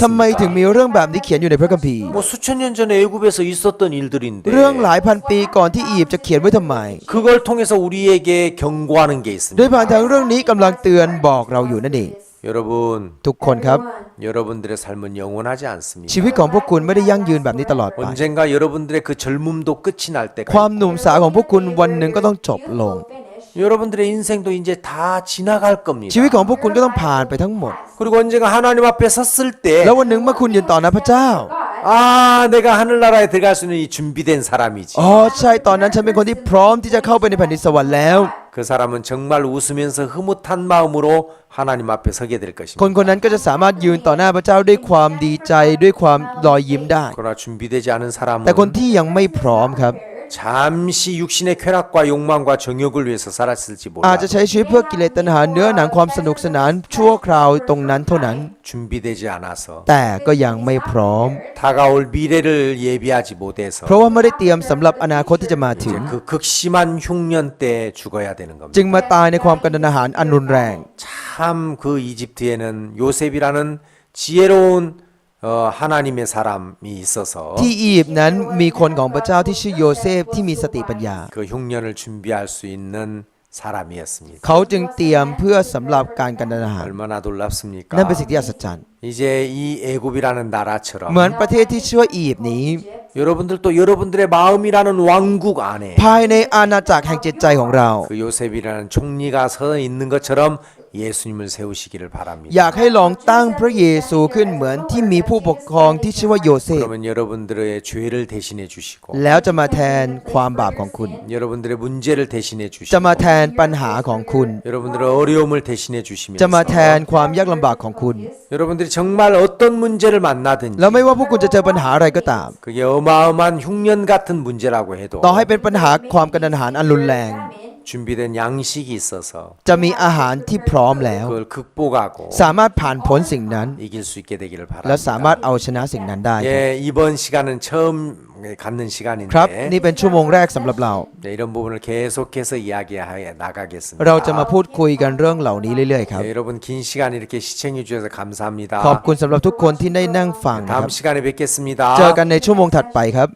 ทำไมถึง 기록했겠습니까? มีเรื่องแบบนี้เขียนอยู่ในพระคัมภีร์ 뭐 수천 년 전에 애굽에서 있었던 일들인데 เรื่องหลายพันปีก่อนที่อียิปต์จะเขียนไว้ทำไม 그걸 통해서 우리에게 경고하는 게 โดยผ่าน 있습니다. ทางเรื่องนี้กำลังเตือนบอกเราอยู่นั่นเอง 여러분, ทุกคนครับ 여러분들의 삶은 영원하지 않습니다. ชีวิตของพวกคุณไม่ได้ยั่งยืนแบบนี้ตลอดไป 언젠가 여러분들의 그 젊음도 끝이 날 때가 ความหนุ่มสาวของพวกคุณวันหนึ่งก็ต้องจบลง 여러분들의 인생도 이제 다 지나갈 겁니다. ชีวิตของพวกคุณก็ต้องผ่านไปทั้งหมด 그리고 언젠가 하나님 앞에 섰을 때 แล้ววันหนึ่งเมื่อคุณยืนต่อหน้าพระเจ้า 아, 내가 하늘나라에 들어갈 수 있는 이 준비된 사람이지. อ๋อใช่ตอนนั้นฉันเป็นคนที่พร้อมที่จะเข้าไปในแผ่นดินสวรรค์แล้ว 그 사람은 정말 웃으면서 흐뭇한 마음으로 하나님 앞에 서게 될 คน 것입니다. คนนั้นก็จะสามารถยืนต่อหน้าพระเจ้าด้วยความดีใจด้วยความรอยยิ้มได้ 그러나 준비되지 않은 แต่คน 사람은 ที่ยังไม่พร้อมครับ 잠시 육신의 쾌락과 욕망과 정욕을 위해서 살았을지 อาจ 몰라. จะใช้ชีวิตเพื่อกิเลสตัณหาเนื้อหนังความสนุกสนานชั่วคราวตรงนั้นเท่านั้น 준비되지 않아서 แต่ก็ยังไม่พร้อม 다가올 미래를 예비하지 못해서 เพราะว่าไม่ได้เตรียมสำหรับอนาคตที่จะมาถึง 그 극심한 흉년 때 죽어야 되는 จึ 겁니다. งมาตายในความกันดารหารอันรุนแรง 참 그 이집트에는 요셉이라는 지혜로운 하나님의 사람이 있어서 ที่อียิปต์นั้นมีคนของพระเจ้าที่ชื่อโยเซฟที่มีสติปัญญา 그 흉년을 준비할 수 있는 사람이었습니다. เขาจึงเตรียมเพื่อสำหรับการกันดารหาร 얼마나 놀랍습니까? นั่นเป็นสิ่งที่อัศจรรย์ 이제 이 애굽이라는 나라처럼 เหมือนประเทศที่ชื่อว่าอียิปต์นี้ 여러분들도 여러분들의 마음이라는 왕국 안에 ภายในอาณาจักรแห่งจิตใจของเรา 그 요셉이라는 총리가 서 있는 것처럼 예수님을 세우시기를 바랍니다. อยากให้ลองตั้งพระเยซูขึ้นเหมือนที่มีผู้ปกครองที่ชื่อว่าโยเซฟ 그러면 여러분들의 죄를 대신해 주시고 แล้วจะมาแทนความบาปของคุณ 여러분들의 문제를 대신해 จะมา 주시고 แทนปัญหาของคุณ 여러분들의 어려움을 대신해 จะมาแท 주시면서 นความยากลำบากของคุณ 여러분들이 정말 어떤 문제를 만나든지 แล้วไม่ว่าพวกคุณจะเจอปัญหาอะไรก็ตาม 그게 어마어마한 흉년 같은 문제라고 해도 ต่อให้เป็นปัญหาความกระทันหันอันรุนแรง 준비된 양식이 있어서 จะมีอาหารที่พร้อมแล้ว 그걸 극복하고 สามารถผ่านพ้นสิ่งนั้น 이길 수 있게 되기를 และสามารถ 바랍니다. เอาชนะสิ่งนั้นได้ 예, 이번 시간은 처음 갖는 ครับ 시간인데 นี่เป็นชั่วโมงแรกสำหรับเรา 네, 이런 부분을 계속해서 이야기해 나가겠습니다. เราจะมาพูดคุยกันเรื่องเหล่านี้เรื่อยๆครับ 네, 여러분 긴 시간 이렇게 시청해 주셔서 감사합니다. ขอบคุณสำหรับทุกคนที่ได้นั่งฟังนะค 다음 รับ 시간에 뵙겠습니다. เจอกันในชั่วโมงถัดไปครับ